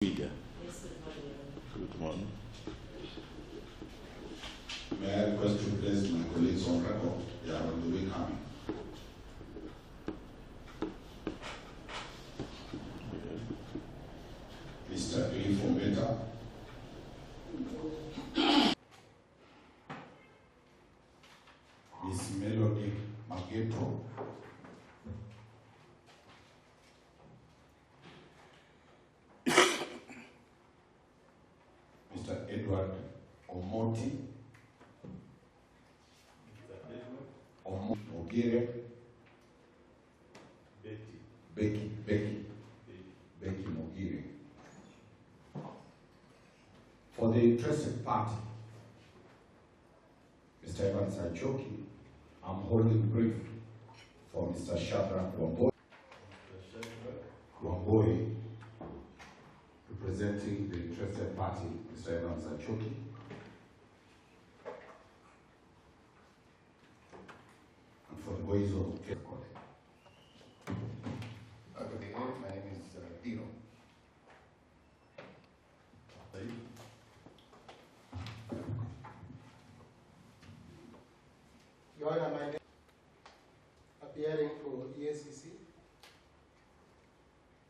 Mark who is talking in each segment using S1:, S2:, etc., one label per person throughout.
S1: Speaker. Good morning.
S2: May I request to place my colleagues on record? They are on the way coming. Mr. Informator. Miss Melody Mageto. Mr. Edward Omoti. Ogire. Becky Mogire. For the interested party, Mr. Evans Achoki, I'm holding brief for Mr. Shadrach Wamboi, representing the interested party, Mr. Evans Achoki. And for the boys of Cape Cod.
S3: Good evening. My name is Dino.
S4: Your Honor, my name appearing for Eacc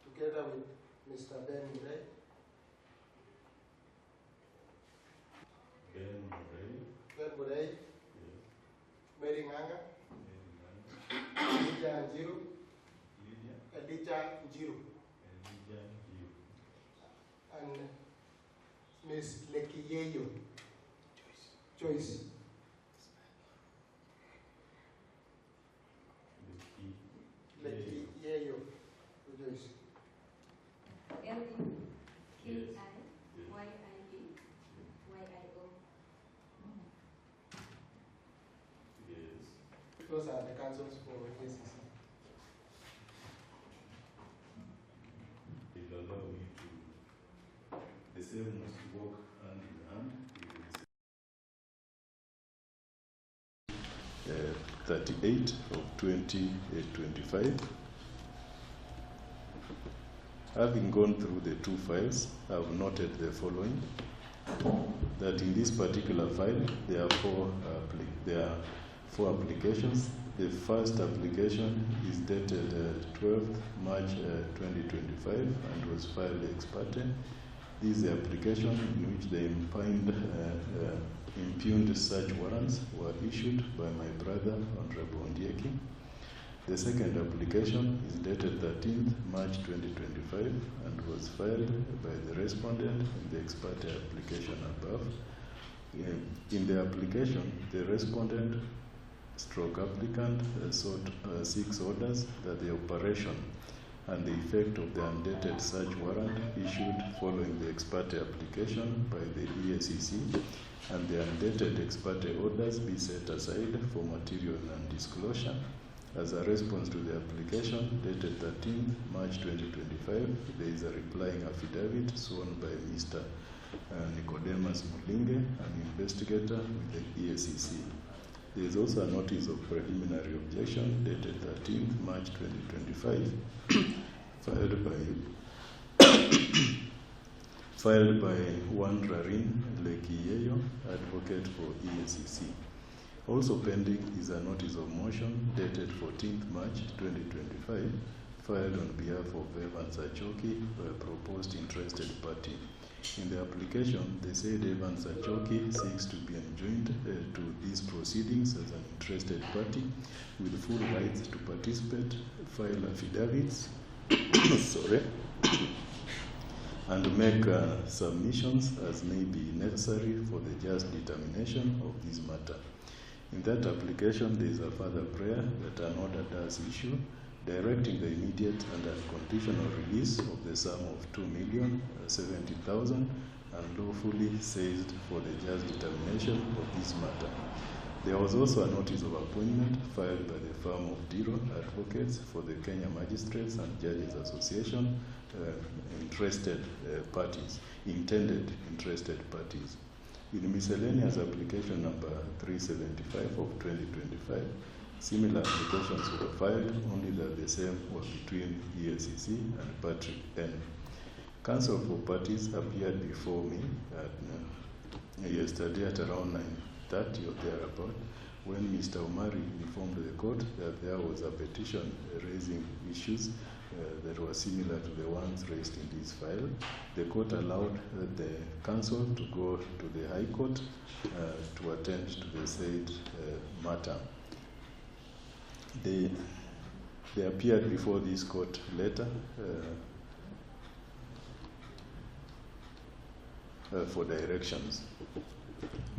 S4: together with Mr. Ben Murray. Ben Murray, Mary Nganga, Elijah Njiru, and Miss Lekiyeyo Joyce. Lekiyeyo Joyce. Those are the councils for Eacc.
S1: It will allow you to, the same must work hand in hand. 38 of 2025. Having gone through the two files, I have noted the following: that in this particular file, there are four applications. The first application is dated 12th March 2025 and was filed ex parte. This is the application in which the impugned search warrants were issued by my brother, Honorable Eacc. The second application is dated 13th March 2025 and was filed by the respondent in the ex parte application above. In the application, the respondent stroke applicant sought 6 orders that the operation and the effect of the undated search warrant issued following the ex parte application by the Eacc and the undated ex parte orders be set aside for material non-disclosure. As a response to the application dated 13th March 2025, there is a replying affidavit sworn by Mr. Nicodemus Mulinge, an investigator with the Eacc. There is also a notice of preliminary objection dated 13th March 2025 filed by one Rarin Lekiyeyo, advocate for Eacc. Also pending is a notice of motion dated 14th March 2025 filed on behalf of Evans Achoki by a proposed interested party. In the application, they said Evans Achoki seeks to be enjoined to these proceedings as an interested party with full rights to participate, file affidavits, and make submissions as may be necessary for the just determination of this matter. In that application, there is a further prayer that an order does issue directing the immediate and unconditional release of the sum of 2,070,000 and lawfully seized for the just determination of this matter. There was also a notice of appointment filed by the firm of Diro Advocates for the Kenya Magistrates and Judges Association intended interested parties. In miscellaneous application number 375 of 2025, similar applications were filed, only that the same was between Eacc and Patrick N. Counsel for parties appeared before me yesterday at around 9:30 or thereabout, when Mr. Omari informed the court that there was a petition raising issues that were similar to the ones raised in this file. The court allowed the counsel to go to the High Court to attend to the said matter. They appeared before this court later for directions.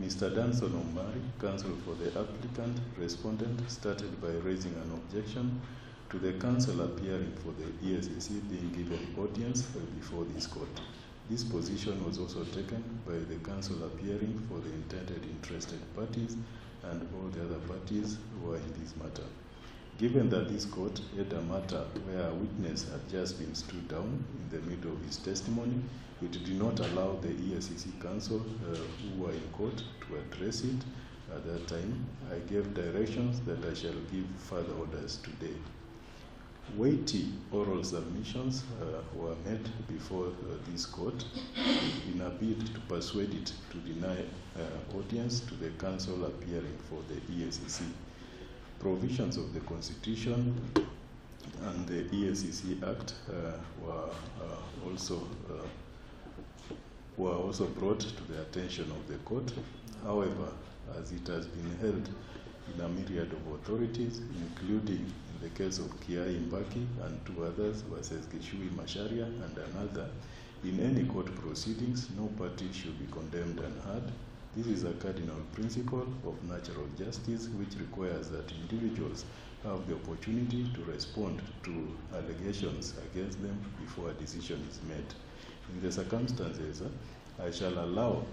S1: Mr. Danson Omari, counsel for the applicant, respondent, started by raising an objection to the counsel appearing for the Eacc being given audience before this court. This position was also taken by the counsel appearing for the intended interested parties and all the other parties who are in this matter. Given that this court had a matter where a witness had just been stood down in the middle of his testimony, it did not allow the Eacc counsel who were in court to address it at that time. I gave directions that I shall give further orders today. Weighty oral submissions were made before this court in a bid to persuade it to deny audience to the counsel appearing for the Eacc. Provisions of the Constitution and the Eacc Act were also brought to the attention of the court. However, as it has been held in a myriad of authorities, including in the case of Kiai Mbaki and two others versus Gishui Masharia and another, in any court proceedings, no party should be condemned unheard. This is a cardinal principle of natural justice, which requires that individuals have the opportunity to respond to allegations against them before a decision is made. In the circumstances, I shall allow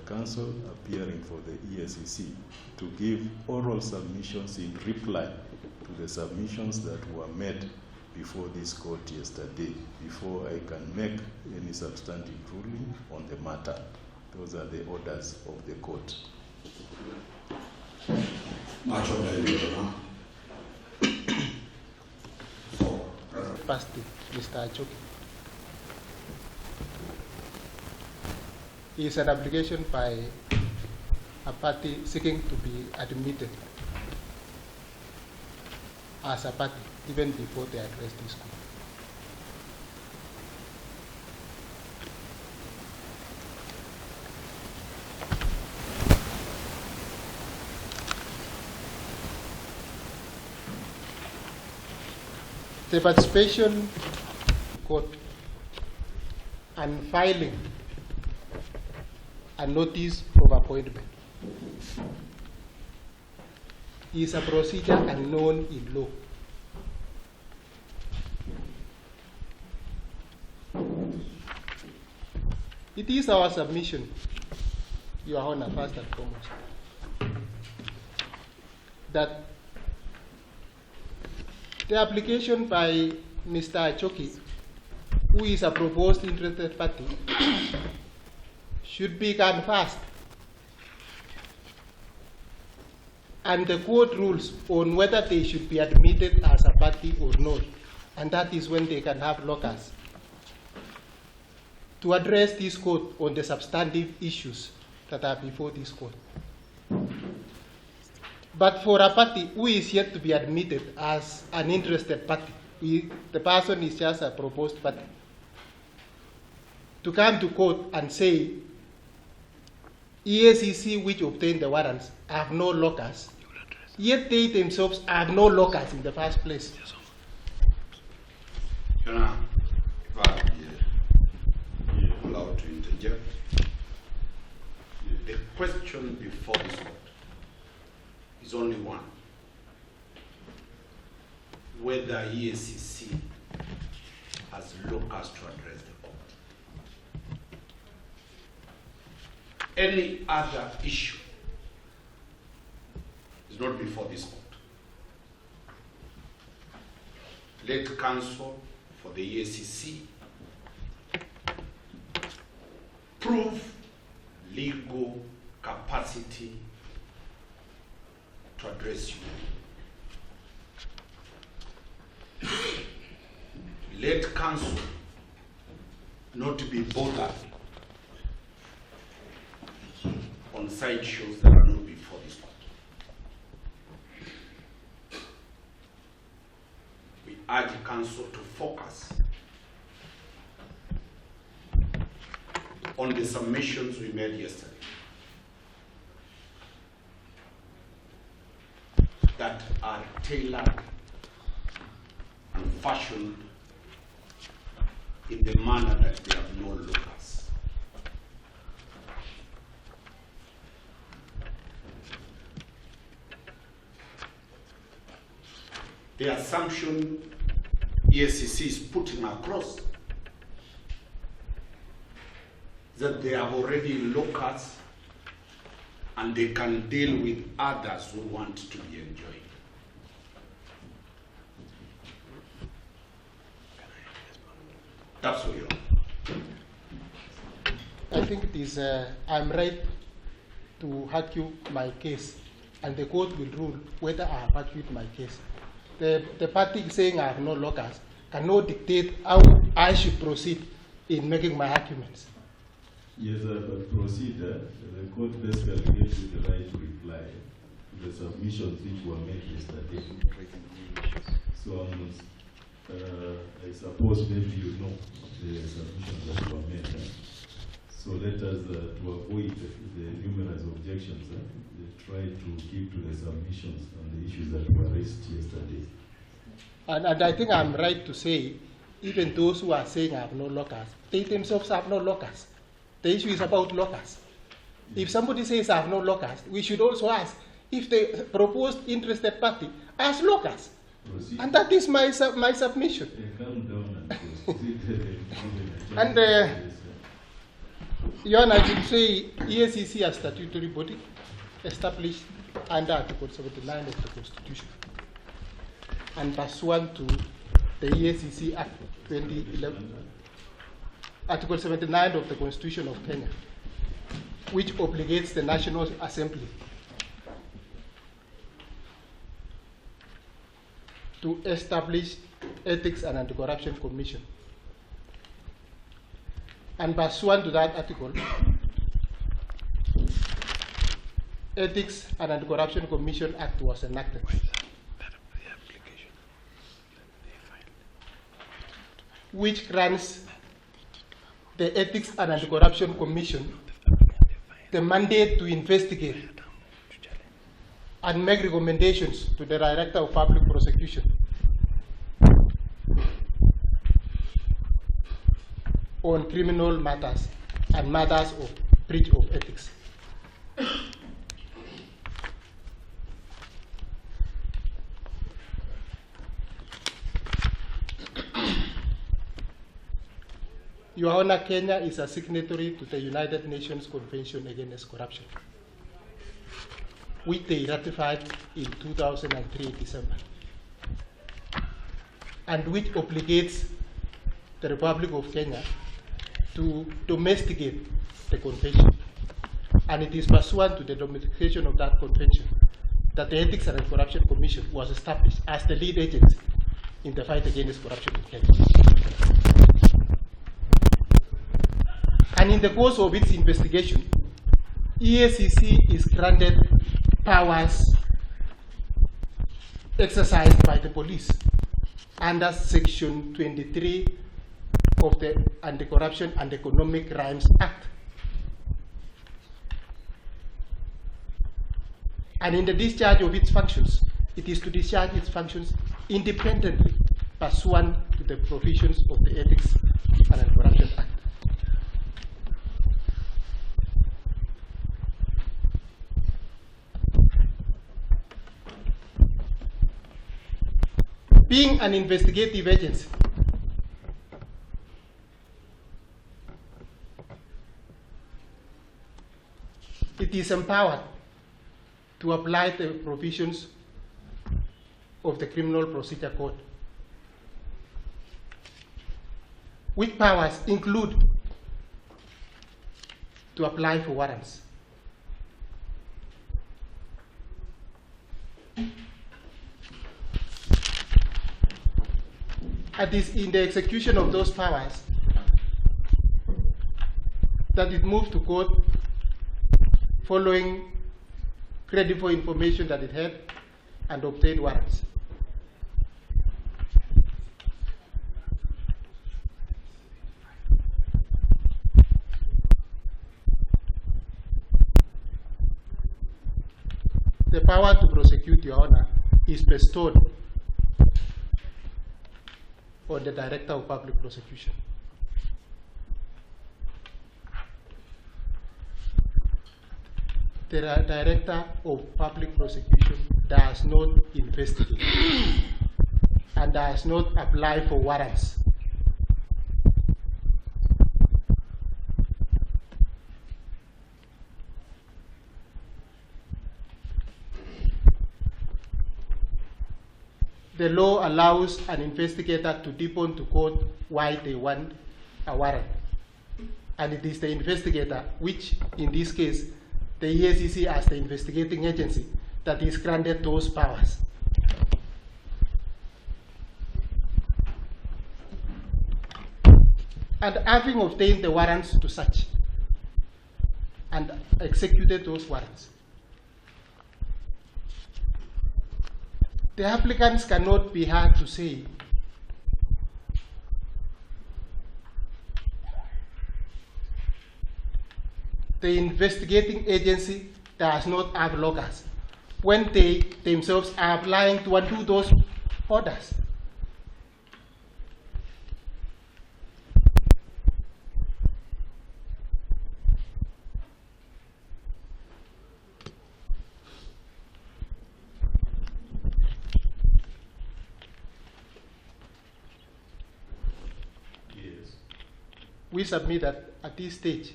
S1: counsel appearing for the Eacc to give oral submissions in reply to the submissions that were made before this court yesterday, before I can make any substantive ruling on the matter. Those are the orders of the court.
S4: First, Mr. Achoki. Is an application by a party seeking to be admitted as a party even before they address this court. The participation court and filing a notice of appointment is a procedure unknown in law. It is our submission, Your Honor, first and foremost, that the application by Mr. Achoki, who is a proposed interested party, should be canvassed, and the court rules on whether they should be admitted as a party or not, and that is when they can have locus to address this court on the substantive issues that are before this court. But for a party who is yet to be admitted as an interested party, the person is just a proposed party, to come to court and say, Eacc which obtained the warrants have no locus, yet they themselves have no locus in the first place.
S2: Your Honor, if I be allowed to interject, the question before this court is only one: whether Eacc has locus to address the court. Any other issue is not before this court. Let counsel for the Eacc prove legal capacity to address you. Let counsel
S5: not to be bothered on side shows that are not before this court. We urge council to focus on the submissions we made yesterday that are tailored and fashioned in the manner that they have no locus. The assumption EACC is putting across that they have already locus and they can deal with others who want to be enjoyed. That's what you're.
S4: I think it is, I'm right to argue my case, and the court will rule whether I have argued my case. The party saying I have no locus cannot dictate how I should proceed in making my arguments.
S1: Yes, but proceed. The court basically gives you the right to reply to the submissions which were made yesterday. So I suppose maybe you know the submissions that were made. So let us, to avoid the numerous objections, try to keep to the submissions on the issues that were raised yesterday.
S4: And I think I'm right to say, even those who are saying I have no locus, they themselves have no locus. The issue is about locus. If somebody says I have no locus, we should also ask if the proposed interested party has locus.
S1: Proceed.
S4: And that is my submission.
S1: Calm down and proceed.
S4: And Your Honor, I should say EACC as statutory body established under Article 79 of the Constitution and pursuant to the EACC Act 2011, Article 79 of the Constitution of Kenya, which obligates the National Assembly to establish Ethics and Anti-Corruption Commission. And pursuant to that article, Ethics and Anti-Corruption Commission Act was enacted. Which grants the Ethics and Anti-Corruption Commission the mandate to investigate and make recommendations to the Director of Public Prosecution on criminal matters and matters of breach of ethics. Your Honor, Kenya is a signatory to the United Nations Convention Against Corruption, which they ratified in 2003 December, and which obligates the Republic of Kenya to domesticate the convention. And it is pursuant to the domestication of that convention that the Ethics and Anti-Corruption Commission was established as the lead agency in the fight against corruption in Kenya. And in the course of its investigation, EACC is granted powers exercised by the police under Section 23 of the Anti-Corruption and Economic Crimes Act. And in the discharge of its functions, it is to discharge its functions independently pursuant to the provisions of the Ethics and Anti-Corruption Act. Being an investigative agency, it is empowered to apply the provisions of the Criminal Procedure Code, which powers include to apply for warrants, it is in the execution of those powers that it moved to court following credible information that it had and obtained warrants. The power to prosecute, Your Honor, is bestowed on the Director of Public Prosecution. The Director of Public Prosecution does not investigate and does not apply for warrants. The law allows an investigator to depone to court why they want a warrant. And it is the investigator, which in this case, the Eacc as the investigating agency, that is granted those powers. And having obtained the warrants to search and executed those warrants, the applicants cannot be heard to say the investigating agency does not have loggers when they themselves are applying to undo those orders. We submit that at this stage,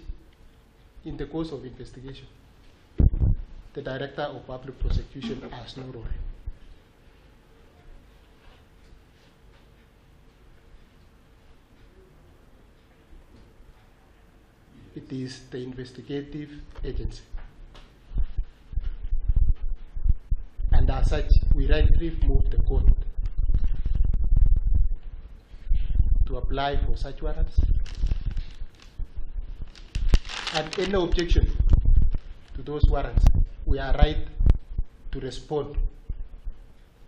S4: in the course of investigation, the Director of Public Prosecution has no role. It is the investigative agency. And as such, we rightly move the court to apply for such warrants. And any objection to those warrants, we are right to respond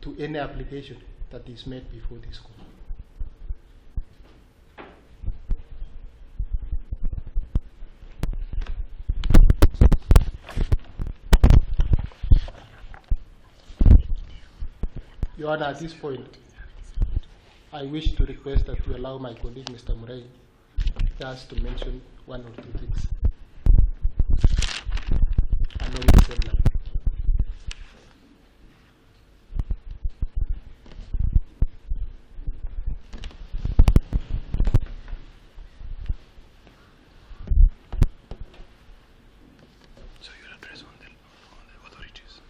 S4: to any application that is made before this court. Your Honor, at this point, I wish to request that you allow my colleague, Mr. Murray, just to mention one or two things. Along the same line.
S6: So you address on the authorities.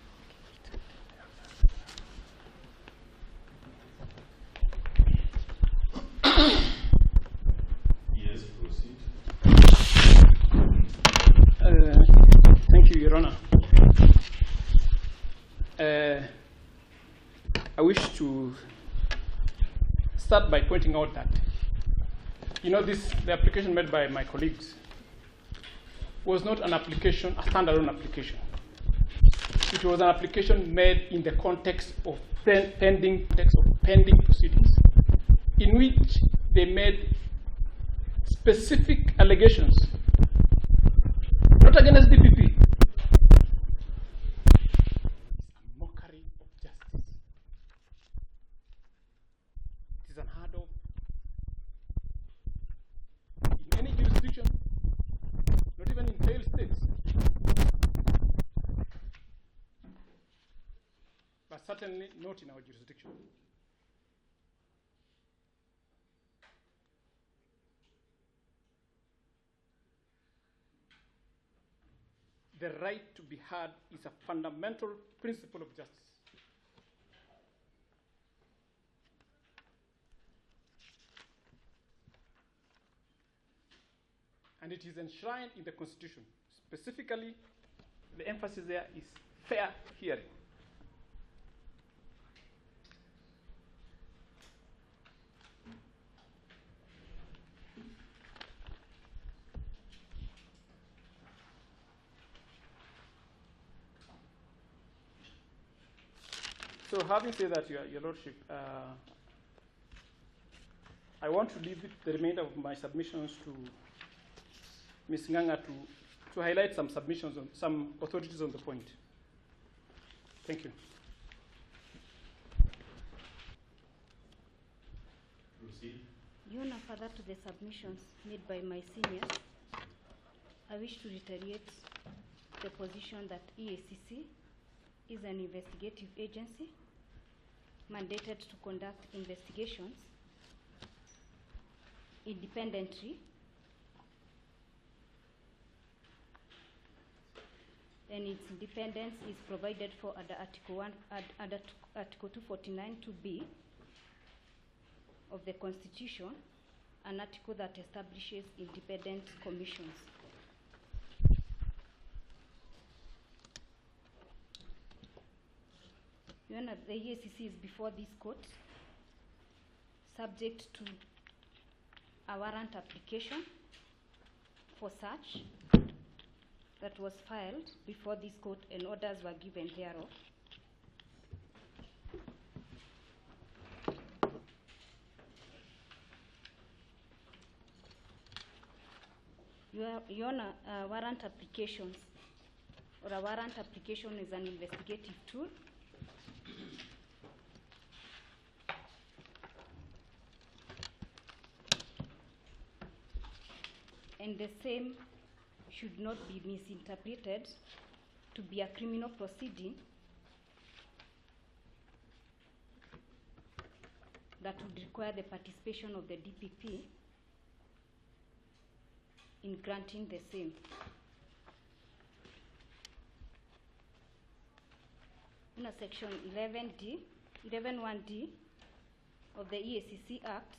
S1: Yes, proceed.
S6: Thank you, Your Honor. I wish to start by pointing out that, the application made by my colleagues was not an application, a standalone application. It was an application made in the context of pending proceedings, in which they made specific allegations, not against DPP. A mockery of justice. It is unheard of in any jurisdiction, not even in failed states, but certainly not in our jurisdiction. The right to be heard is a fundamental principle of justice. And it is enshrined in the Constitution. Specifically, the emphasis there is fair hearing. So having said that, Your Lordship, I want to leave the remainder of my submissions to Ms. Nganga to highlight some submissions on some authorities on the point. Thank you.
S1: Proceed.
S7: Your Honor, further to the submissions made by my seniors, I wish to reiterate the position that EACC is an investigative agency mandated to conduct investigations independently and its independence is provided for under Article 249(2)(b) of the Constitution, an article that establishes independent commissions. Your Honor, the EACC is before this court subject to a warrant application for search that was filed before this court and orders were given thereof. Your Honor, warrant applications or a warrant application is an investigative tool and the same should not be misinterpreted to be a criminal proceeding that would require the participation of the DPP in granting the same. Under Section 11(1)(d) of the EACC Act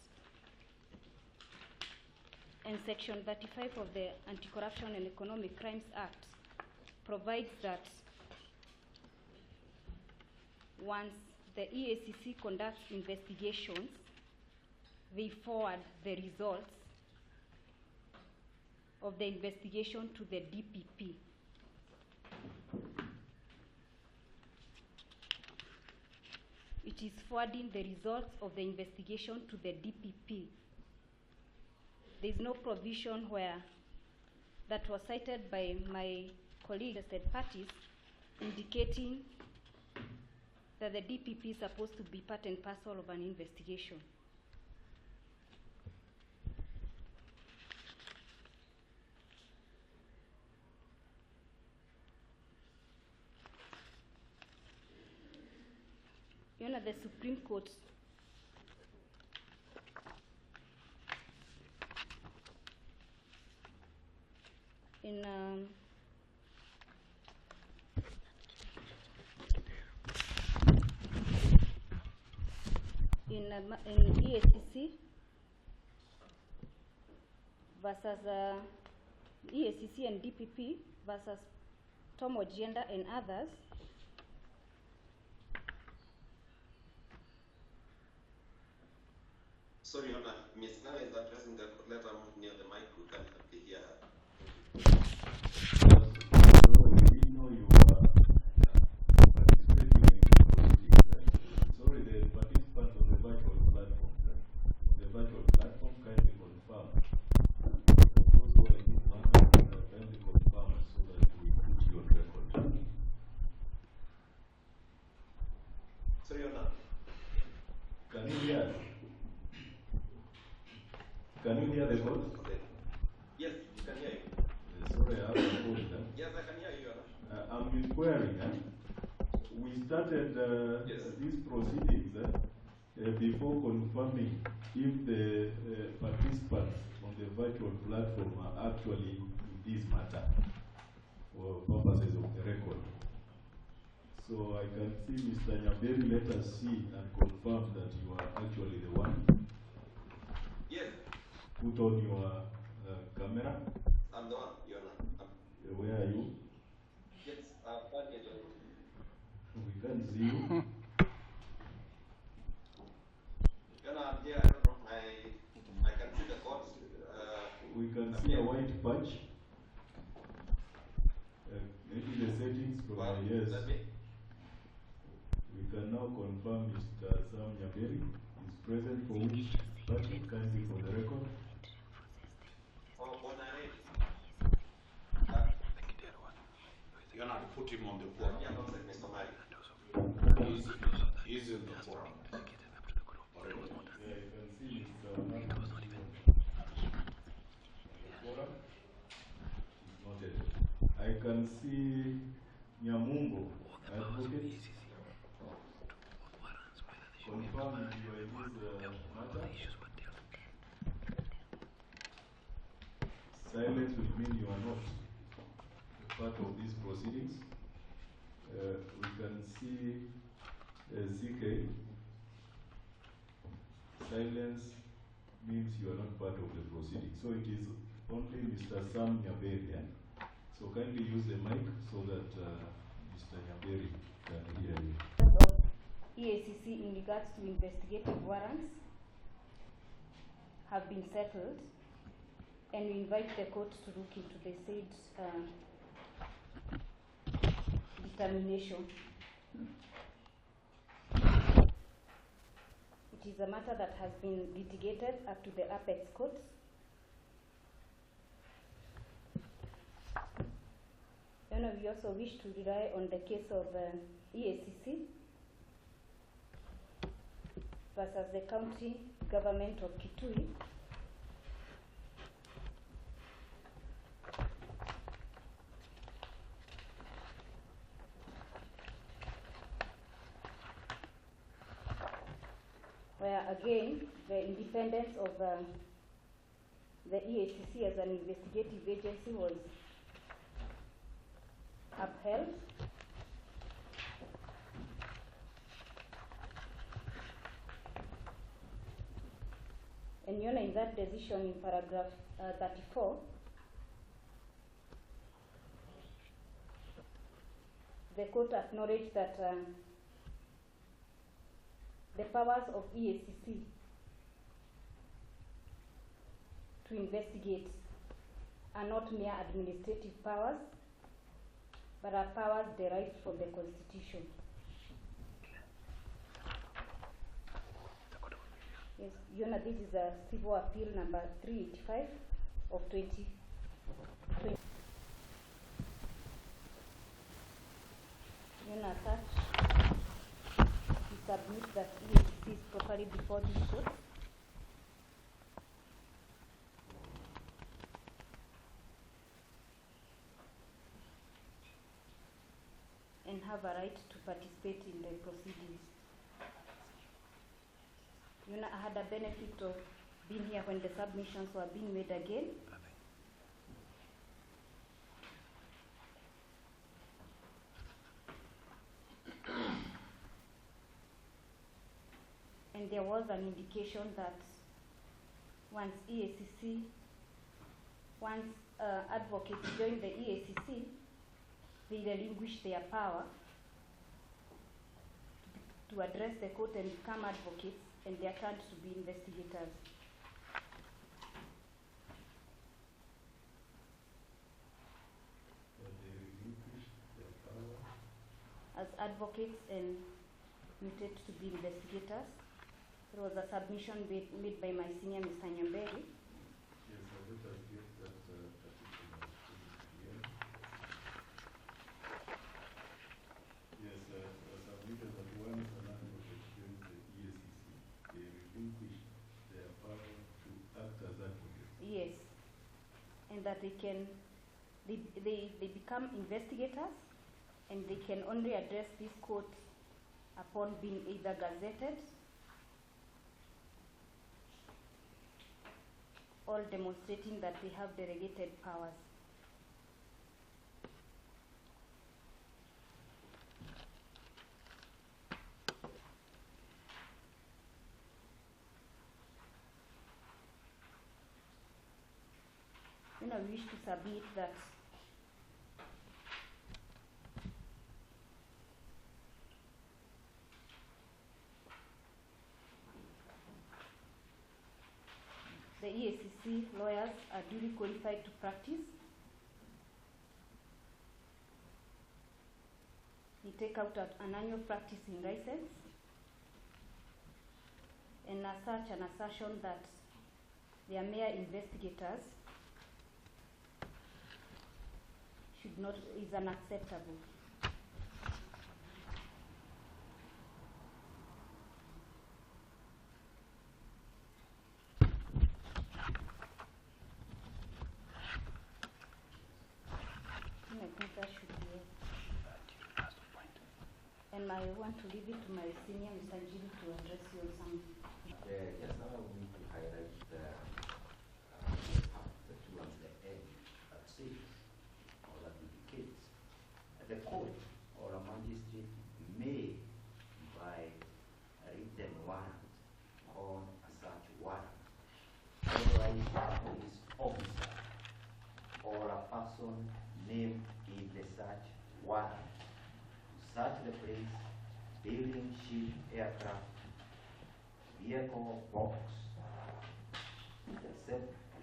S7: and Section 35 of the Anti-Corruption and Economic Crimes Act provides that once the EACC conducts investigations, they forward the results of the investigation to the DPP. It is forwarding the results of the investigation to the DPP. There is no provision where that was cited by my colleague, interested parties, indicating that the DPP is supposed to be part and parcel of an investigation. You know, the Supreme Court in EACC versus EACC and DPP versus Tomo Gender and others,
S8: sorry, Your Honor, Ms. Nana is addressing the let her move near the mic. We can't hardly hear her.
S1: We didn't know you were participating in the proceedings. Sorry, the participants on the virtual platform. The virtual platform kindly confirm. Those who are in this matter kindly confirm so that we put you on record.
S8: Sorry, Your Honor.
S1: Can you hear us? Can you hear the vote?
S8: Yes, we can hear you.
S1: Sorry, I have a phone.
S8: Yes, I can hear you, Your Honor.
S1: I'm inquiring. We started these proceedings before confirming if the participants on the virtual platform are actually in this matter for purposes of the record. So I can see Mr. Nyamberi, let us see and confirm that you are actually the one.
S8: Yes.
S1: Put on your camera.
S8: I'm the one, Your Honor.
S1: Where are you?
S8: Yes, I can't get you.
S1: We can't see you.
S8: Your Honor, I'm here. I don't know. I can see the court.
S1: We can see a white patch. Maybe the settings from
S8: Well,
S1: yes.
S8: let me.
S1: We can now confirm Mr. Sam Nyaberi is present for which party, kindly for the record.
S5: You're not put him on the forum. He's in the forum. Already.
S1: Yeah, you can see Mr. Mark forum is noted. I can see Nyamungo, advocate. Confirm if you are in this matter. Silence will mean you are not part of these proceedings. We can see ZK. Silence means you are not part of the proceedings. So it is only Mr. Sam Nyaberi. So kindly use the mic so that Mr. Nyaberi can hear you.
S7: Of Eacc in regards to investigative warrants have been settled, and we invite the court to look into the said determination. It is a matter that has been litigated up to the apex courts. We also wish to rely on the case of Eacc versus the county government of Kitui, where again the independence of the Eacc as an investigative agency was upheld. And in that decision in paragraph 34, the court acknowledged that the powers of Eacc to investigate are not mere administrative powers, but are powers derived from the Constitution. Yes, this is a civil appeal number 385 of 2020. As such, we submit that Eacc is properly before this court. And have a right to participate in the proceedings. I had a benefit of being here when the submissions were being made again. And there was an indication that once advocates join the Eacc, they relinquish their power to address the court and become advocates, and they are turned to be investigators.
S1: They relinquish their power
S7: as advocates and mutate to be investigators. There was a submission made by my senior, Mr. Nyamberi.
S1: Yes, let us get that particular here. Yes, submitted that one is an advocate against the Eacc. They relinquish their power to act as advocates.
S7: Yes, and that they become investigators, and they can only address this court upon being either gazetted or demonstrating that they have delegated powers. Then I wish to submit that the Eacc lawyers are duly qualified to practice. They take out an annual practicing license and as such an assertion that they are mere investigators is unacceptable. I think that should be it. And I want to leave it to my senior, Mr. Njiri, to address you on some.
S9: Yes, now I need to highlight the towards the end that says, or that indicates, the court or a magistrate may, by a written warrant or a search warrant, authorize a police officer or a person named in the search warrant to search the place, building, ship, aircraft, vehicle, box,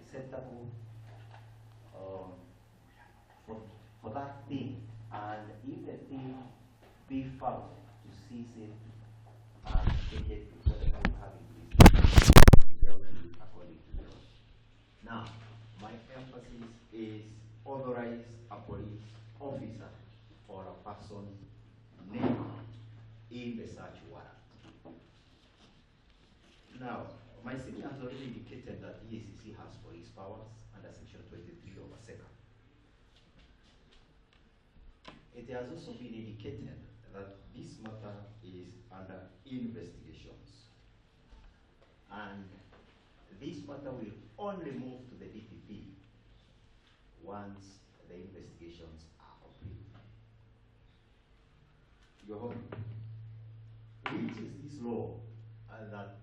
S9: receptacle, for that thing, and if the thing be found, to seize it and take it before the court having this according to the law. Now, my emphasis is authorize a police officer or a person named in the search warrant. Now, my senior has already indicated that Eacc has police powers under section 23 of Eacc. It has also been indicated that this matter is under investigations, and this matter will only move to the DPP once the investigations are complete. Your Honor, which is this law that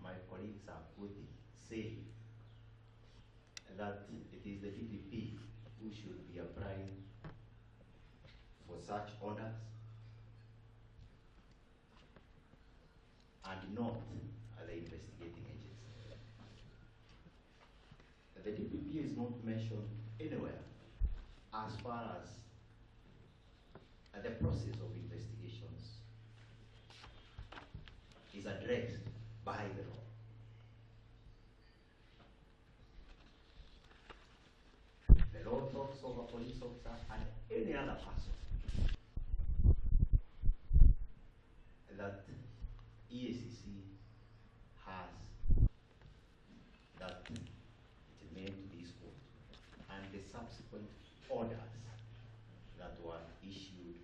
S9: my colleagues are quoting, saying that it is the DPP who should be applying for such orders and not the investigating agency. The DPP is not mentioned anywhere as far as the process of investigations is addressed by the law. The law talks of a police officer and any other person that Eacc has that it made to this court, and the subsequent orders that were issued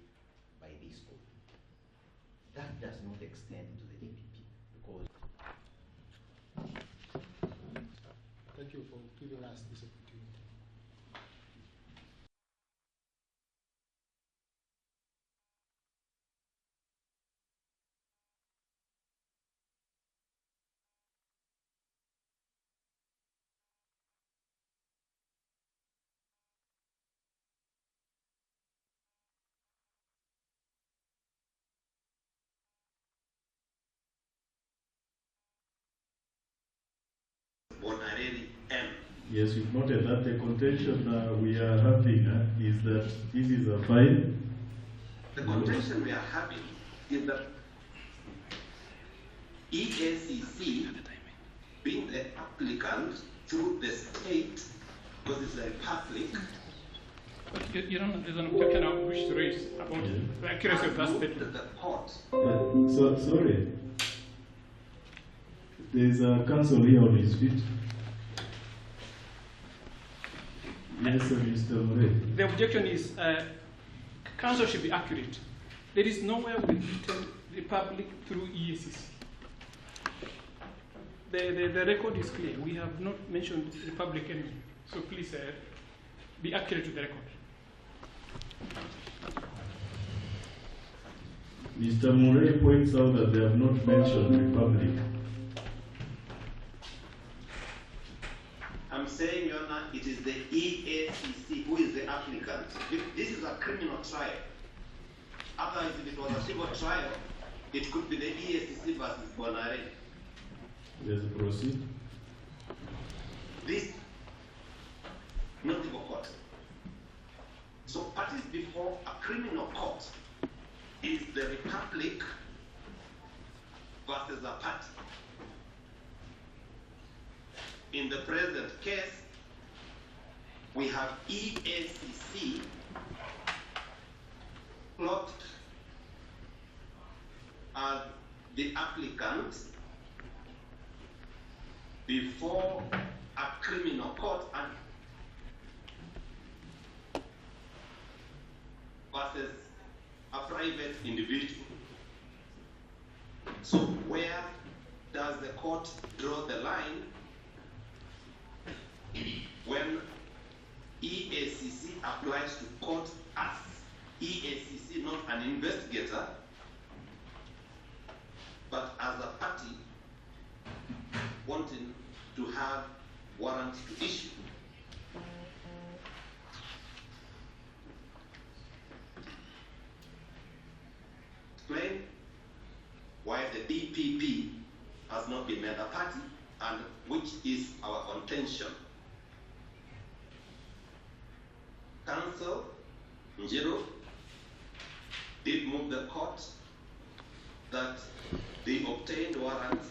S9: by this court. That does not extend to the DPP because.
S4: Thank you for giving us this opportunity.
S8: Bonarelli M.
S1: Yes, we've noted that the contention we are having is that this is a fine.
S8: The contention we are having is that Eacc, being the applicant through the state, because it's a republic.
S6: But there's an objection I wish to raise about the accuracy of that statement.
S8: The court.
S1: Sorry. There's a counsel here on his feet. Yes, sir, Mr. Murray.
S6: The objection is counsel should be accurate. There is nowhere we written the public through Eacc. The record is clear. We have not mentioned the public anyway. So please be accurate to the record.
S1: Mr. Murray points out that they have not mentioned Republic.
S8: I'm saying, Your Honor, it is the Eacc who is the applicant. This is a criminal trial. Otherwise, if it was a civil trial, it could be the Eacc versus Bonarelli.
S1: Yes, proceed.
S8: This, not civil court. So parties before a criminal court is the republic versus a party. in the present case, we have EACC plotted as the applicant before a criminal court and versus a private individual. So where does the court draw the line when EACC applies to court as EACC, not an investigator, but as a party wanting to have warrants to issue? Explain why the DPP has not been made a party and which is our contention. Counsel Njiro did move the court that they obtained warrants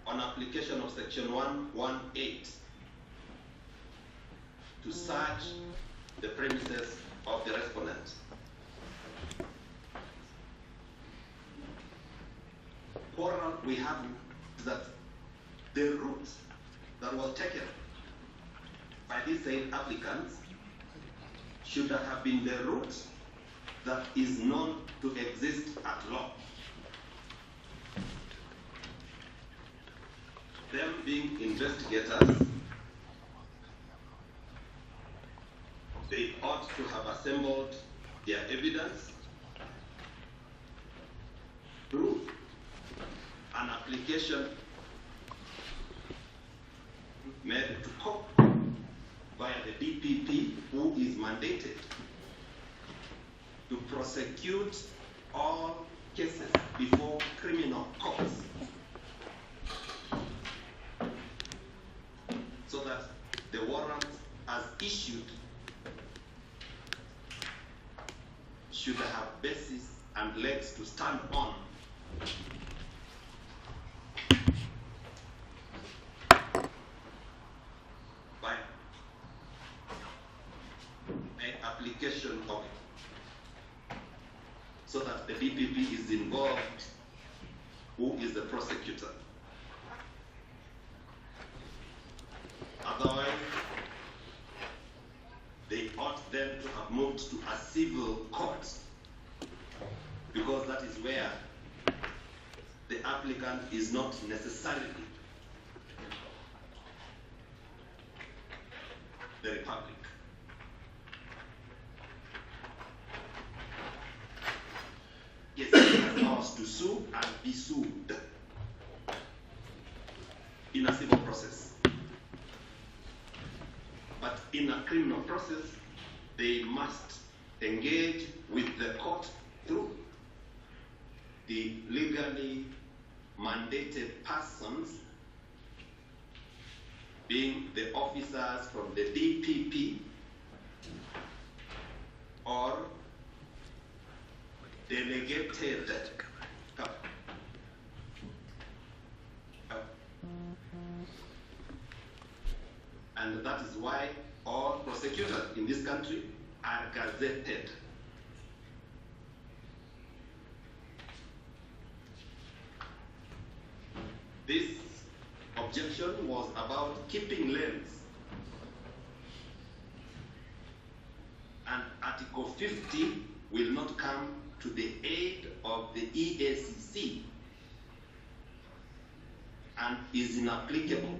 S8: on application of section 118 to search the premises of the respondent. Quarrel we have is that the route that was taken by these same applicants should have been the route that is known to exist at law. Them being investigators, they ought to have assembled their evidence, proof, an application made to court via the DPP, who is mandated to prosecute all cases before criminal courts, so that the warrant as issued should have basis and legs to stand on. By an application of it, so that the DPP is involved, who is the prosecutor. Otherwise, they ought then to have moved to a civil court, because that is where the applicant is not necessarily the Republic. Yes, he has powers to sue and be sued in a civil process. But in a criminal process, they must engage with the court through the legally mandated persons, being the officers from the DPP or delegated. And that is why all prosecutors in this country are gazetted. This objection was about keeping lanes. And Article 50 will not come to the aid of the EACC and is inapplicable.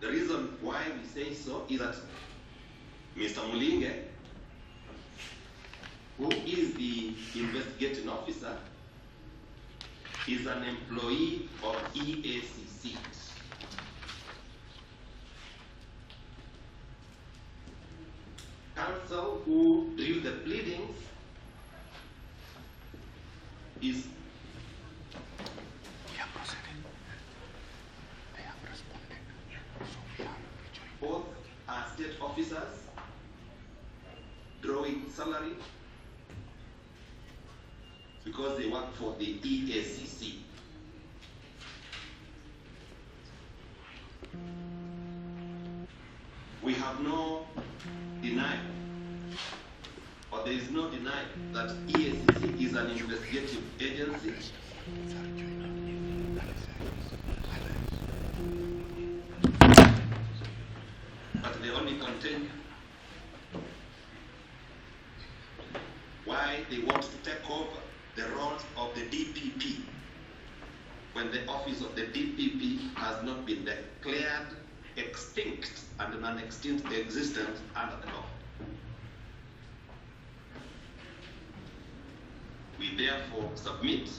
S8: The reason why we say so is that Mr. Mulinge, who is the investigating officer, is an employee of EACC. Counsel who drew the pleadings is both are state officers salary because they work for the EACC. We have no denial, or there is no denial that EACC is an investigative agency. But they only contain why they want to take over the roles of the DPP when the office of the DPP has not been declared extinct and non-extinct existence under the law. We therefore submit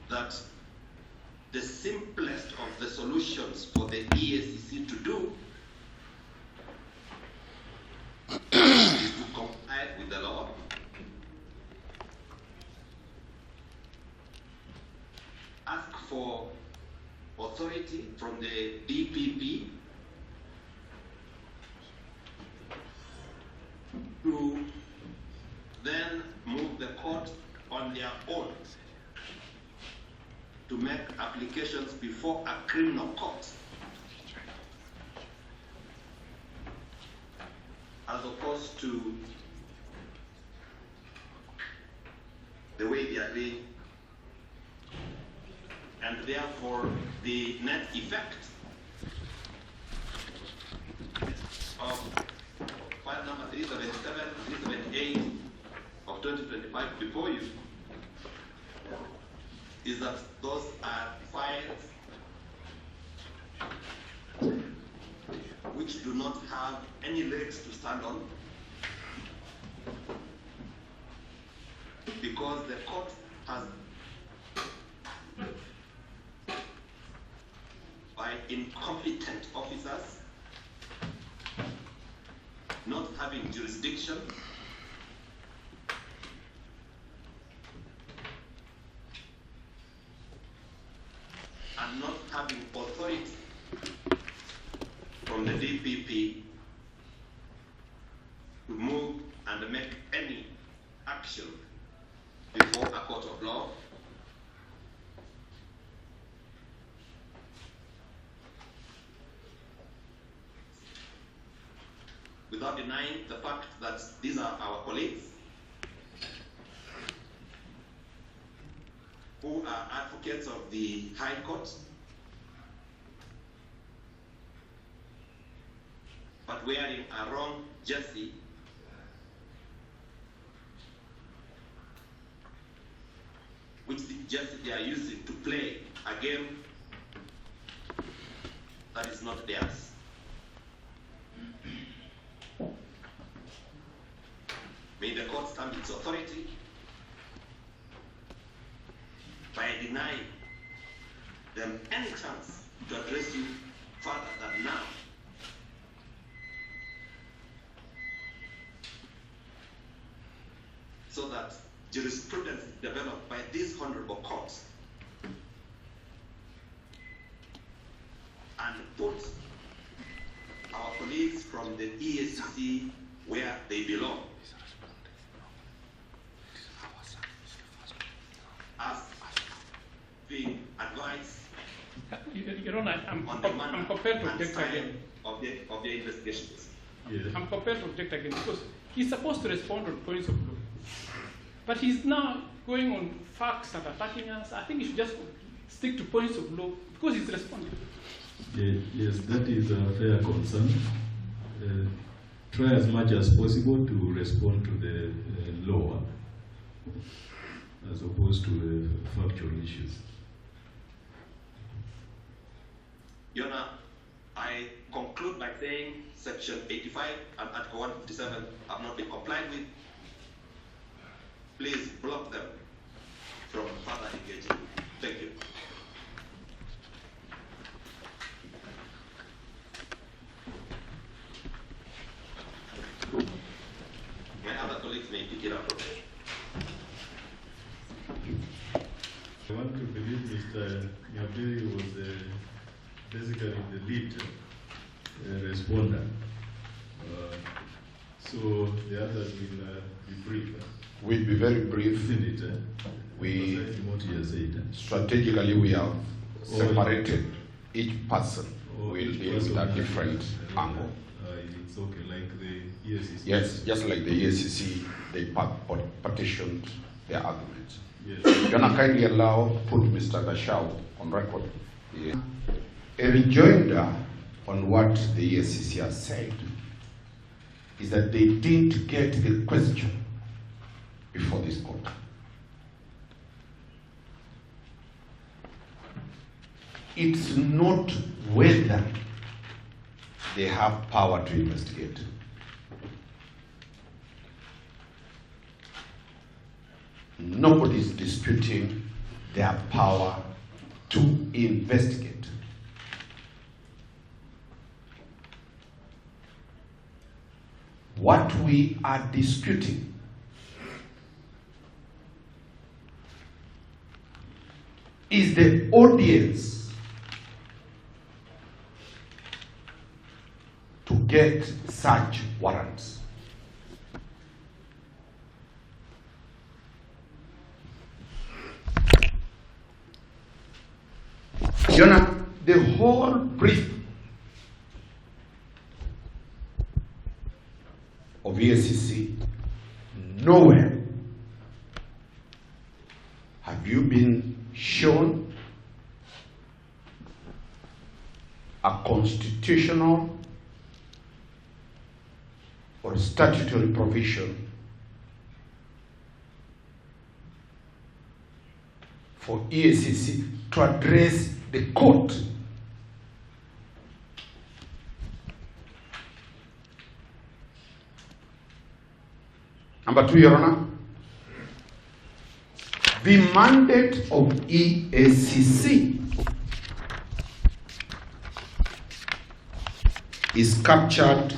S8: that the simplest of the solutions for the EACC to do is to comply with the law, ask for authority from the DPP to then move the court on their own to make applications before a criminal court, as opposed to the way they are doing. And therefore, the net effect of file number 377, 378 of 2025 before you is that those are files which do not have any legs to stand on, because the court has, by incompetent officers not having jurisdiction, and not having authority from the DPP to move and make any action before a court of law, without denying the fact that these are our colleagues who are advocates of the High Court, but wearing a wrong jersey, which the jersey they are using to play a game that is not theirs. May the court stamp its authority by denying them any chance to address you further than now. So that jurisprudence developed by these honorable courts and put our colleagues from the EACC where they belong, as being advised
S6: Your Honor, I'm prepared to object again.
S8: Of the investigations.
S1: Yeah.
S6: I'm prepared to object again because he's supposed to respond on points of law. But he's now going on facts and attacking us. I think he should just stick to points of law because he's responding.
S1: Yes, that is a fair concern. Try as much as possible to respond to the law as opposed to factual issues.
S8: Your Honor, I conclude by saying Section 85 and Article 157 have not been complied with. Please block them from further engaging. Thank you. My other colleagues may pick it up.
S1: I want to believe Mr. Nyaberi was basically the lead responder. So the others will be brief.
S2: We'll be very brief.
S1: Isn't it?
S2: We
S1: What you said.
S2: strategically we have separated each person will deal with a different angle.
S1: It's okay, like the EACC.
S2: Yes, just like the Eacc, they partitioned their arguments.
S1: Yes.
S2: Can I kindly put Mr. Gashau on record? Yeah. A rejoinder on what the Eacc has said is that they didn't get the question before this court. It's not whether they have power to investigate. Nobody is disputing their power to investigate. What we are disputing is the audience to get such warrants. You know, the whole brief of Eacc, nowhere have you been shown a constitutional or statutory provision for Eacc to address the court. Number two, Your Honor, the mandate of Eacc is captured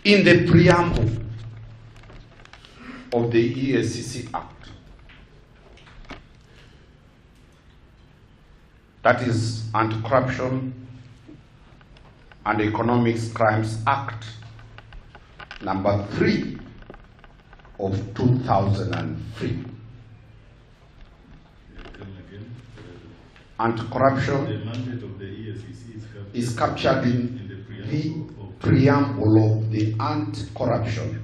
S2: in the preamble of the Eacc Act. That is Anti-Corruption and Economic Crimes Act number 3 of 2003. Anti-corruption
S1: The mandate of the EACC
S2: is captured in the preamble of the Anti-Corruption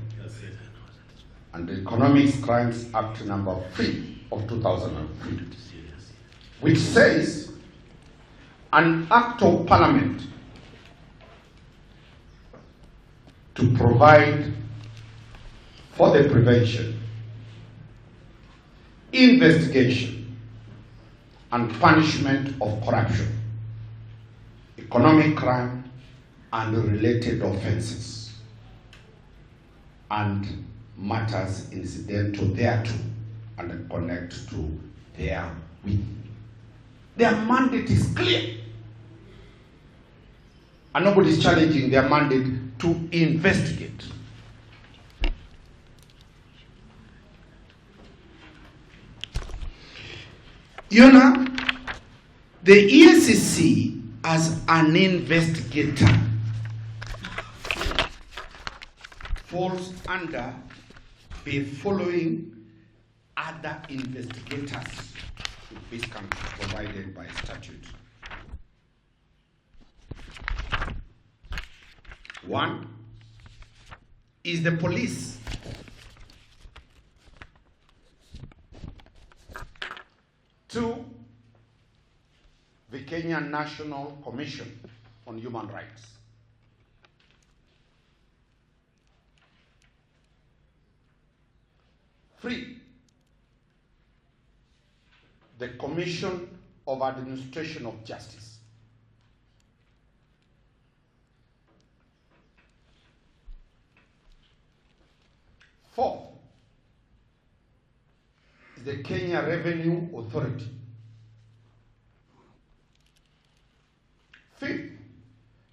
S2: and Economic Crimes Act number 3 of 2003, which says an act of parliament to provide for the prevention, investigation, and punishment of corruption, economic crime, and related offenses, and matters incidental thereto and connect to therewith. Their mandate is clear, and nobody is challenging their mandate to investigate. You know, the Eacc as an investigator falls under the following other investigators which can be provided by statute. 1 is the police. 2, the Kenya National Commission on Human Rights. 3, the Commission of Administration of Justice. 4 is the Kenya Revenue Authority. 5th,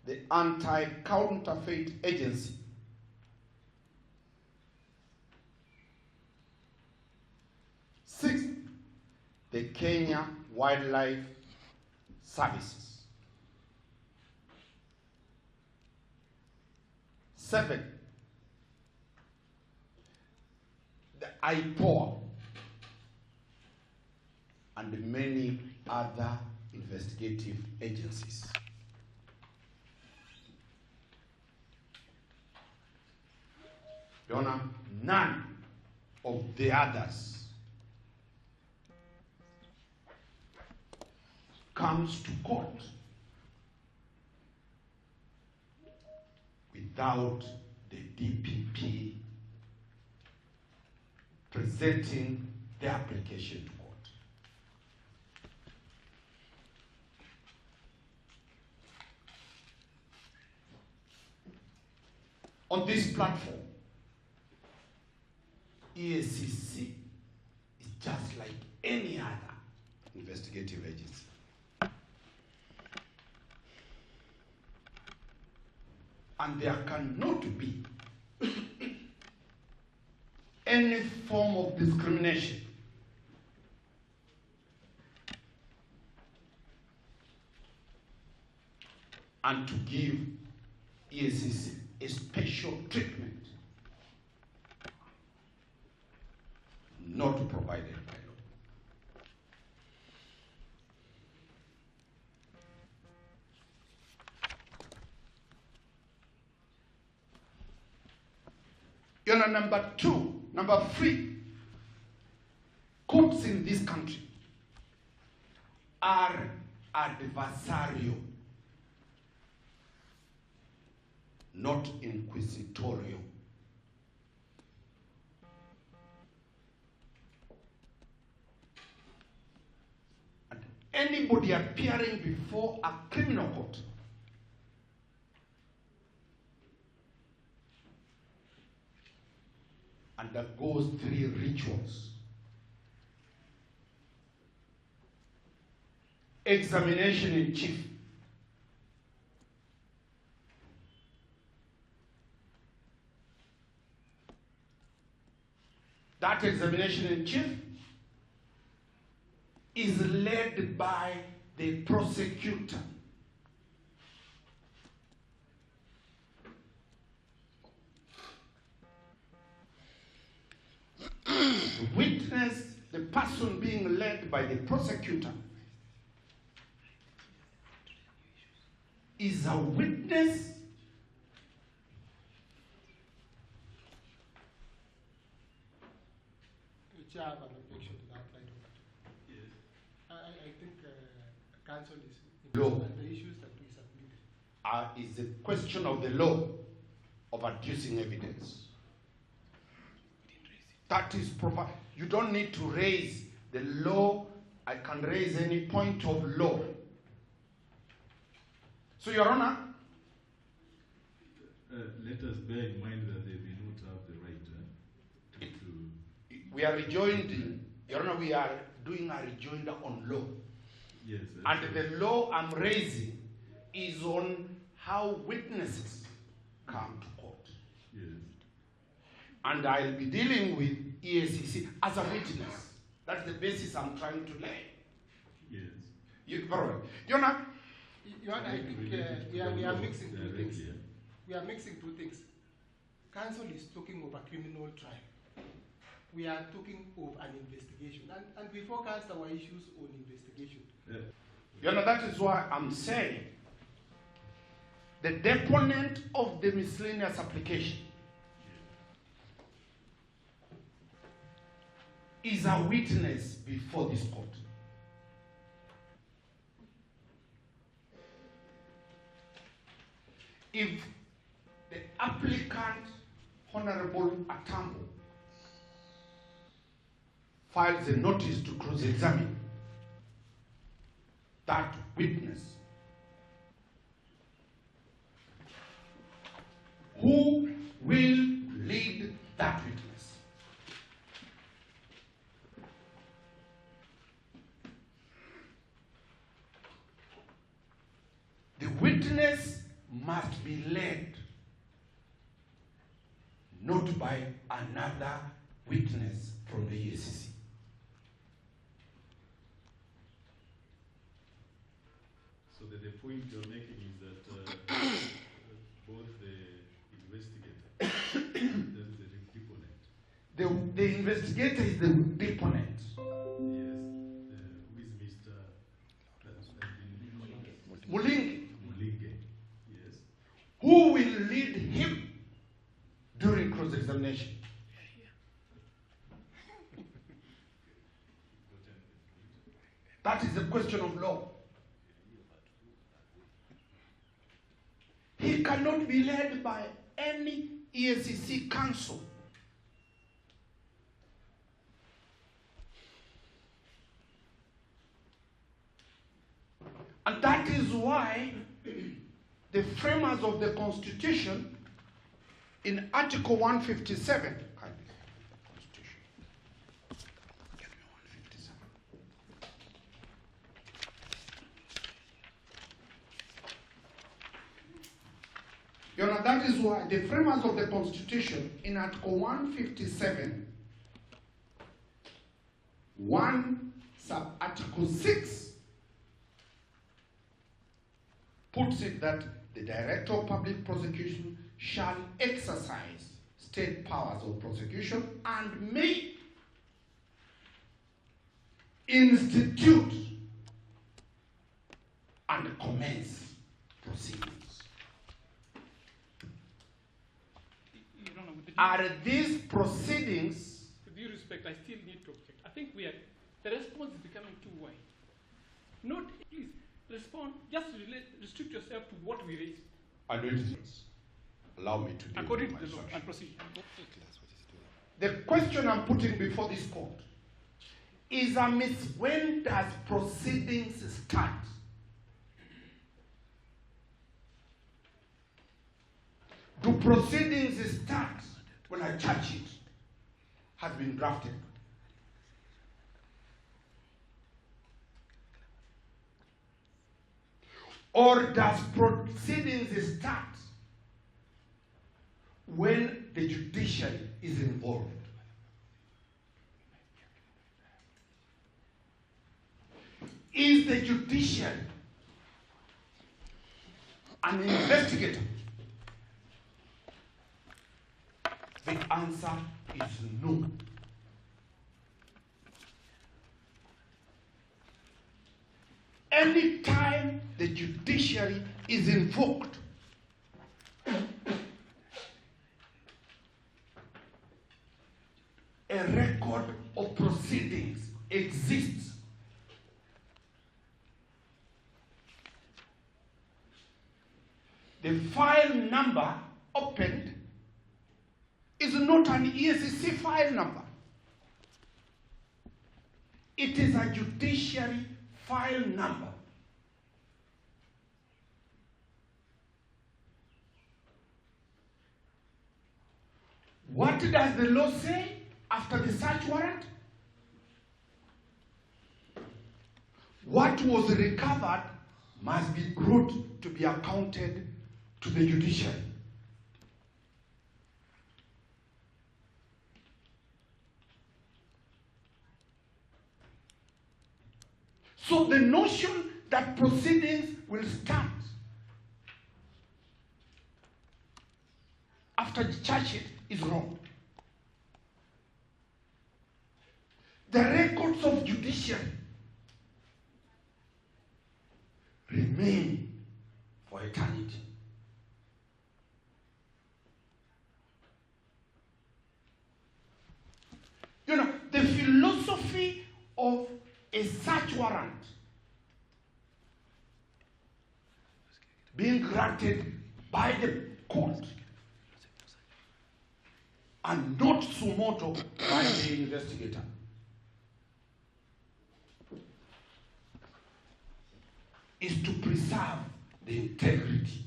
S2: the Anti-Counterfeit Agency. 6th, the Kenya Wildlife Services. 7, the IPOA, and many other investigative agencies. Your Honor, none of the others comes to court without the DPP presenting the application to court. On this platform, Eacc is just like any other investigative agency. And there cannot be any form of discrimination and to give Eacc a special treatment not provided by law. Your Honor, number 3, courts in this country are adversarial, not inquisitorial. And anybody appearing before a criminal court undergoes 3 rituals: examination in chief, that examination in chief is led by the prosecutor. The witness, the person being led by the prosecutor, is a witness
S4: Chair, I have an objection to that line of it.
S1: Yes.
S4: I think council is
S2: Law.
S4: on the issues that we submitted.
S2: is a question of the law of adducing evidence. That is proper. You don't need to raise the law. I can raise any point of law. So, Your Honor,
S1: Let us bear in mind that they may not have the right to
S2: we are rejoining. Your Honor, we are doing a rejoinder on law.
S1: yes.
S2: And the law I'm raising is on how witnesses come to court.
S1: Yes.
S2: And I'll be dealing with Eacc as a witness. That's the basis I'm trying to lay.
S1: Yes.
S2: Your Honor,
S4: Your Honor, I think we are mixing two things.
S1: Yeah.
S4: We are mixing two things. Council is talking of a criminal trial. We are talking of an investigation. And we focused our issues on investigation.
S1: Yeah.
S2: Your Honor, that is why I'm saying the deponent of the miscellaneous application is a witness before this court. If the applicant, Honorable Atambo, files a notice to cross-examine that witness, who will lead that witness? The witness must be led not by another witness from the Eacc.
S1: So the point you're making is that both the investigator
S2: the investigator is the deponent. Mulingi.
S1: Yes.
S2: Who will lead him during cross-examination? That is a question of law. He cannot be led by any EACC counsel. And that is why the framers of the Constitution in Article 157, Your Honor, that is why the framers of the Constitution in Article 157, 1 sub-article 6, puts it that the Director of Public Prosecution shall exercise state powers of prosecution and may institute and commence proceedings. Are these proceedings?
S6: With due respect, I still need to object. I think the response is becoming too wide. Not, please, respond, just restrict yourself to what we raised.
S2: I know it is. Allow me to deal
S6: according
S2: with
S6: to the law
S2: my
S6: and procedure.
S2: The question I'm putting before this court is, when does proceedings start? Do proceedings start when a charge sheet has been drafted? Or does proceedings start when the judiciary is involved? Is the judiciary an investigator? The answer is no. Anytime the judiciary is invoked, a record of proceedings exists. The file number opened is not an EACC file number. It is a judiciary file number. What does the law say after the search warrant? What was recovered must be brought to be accounted to the judiciary. So the notion that proceedings will start after the charge sheet is wrong. The records of judiciary remain for eternity. You know, the philosophy of a search warrant being granted by the court and not suo motu by the investigator is to preserve the integrity.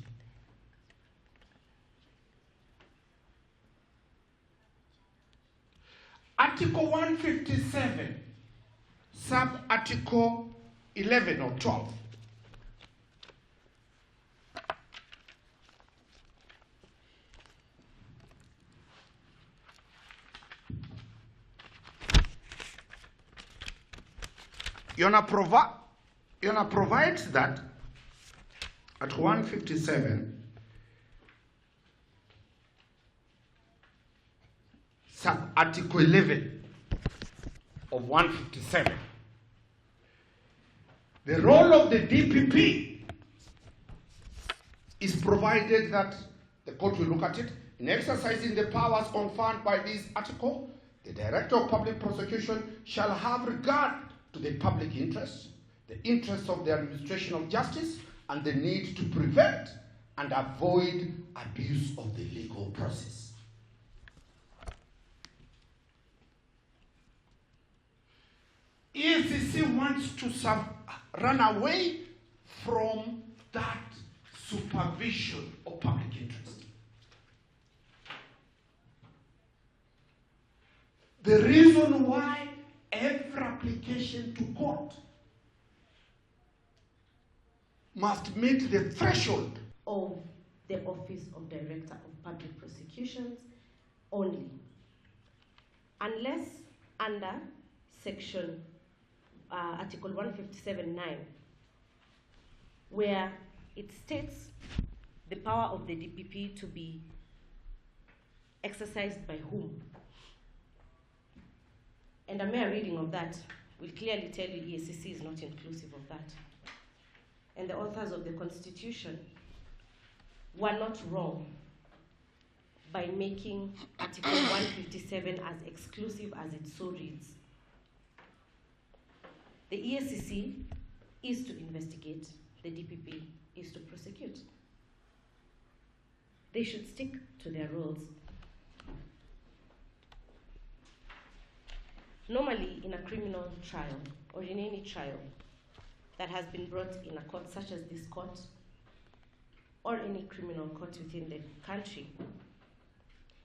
S2: Article 157, sub-article 11 or 12. Your Honor provides that at 157, sub Article 11 of 157. The role of the DPP is provided that the court will look at it. In exercising the powers conferred by this article, the Director of Public Prosecution shall have regard to the public interest, the interests of the administration of justice, and the need to prevent and avoid abuse of the legal process. Eacc wants to run away from that supervision of public interest. The reason why every application to court must meet the threshold
S10: of the Office of Director of Public Prosecutions only, unless under Section Article 157(9), where it states the power of the DPP to be exercised by whom. And a mere reading of that will clearly tell you Eacc is not inclusive of that. And the authors of the Constitution were not wrong by making Article 157 as exclusive as it so reads. The Eacc is to investigate, the DPP is to prosecute. They should stick to their roles. Normally, in a criminal trial, or in any trial that has been brought in a court such as this court, or any criminal court within the country,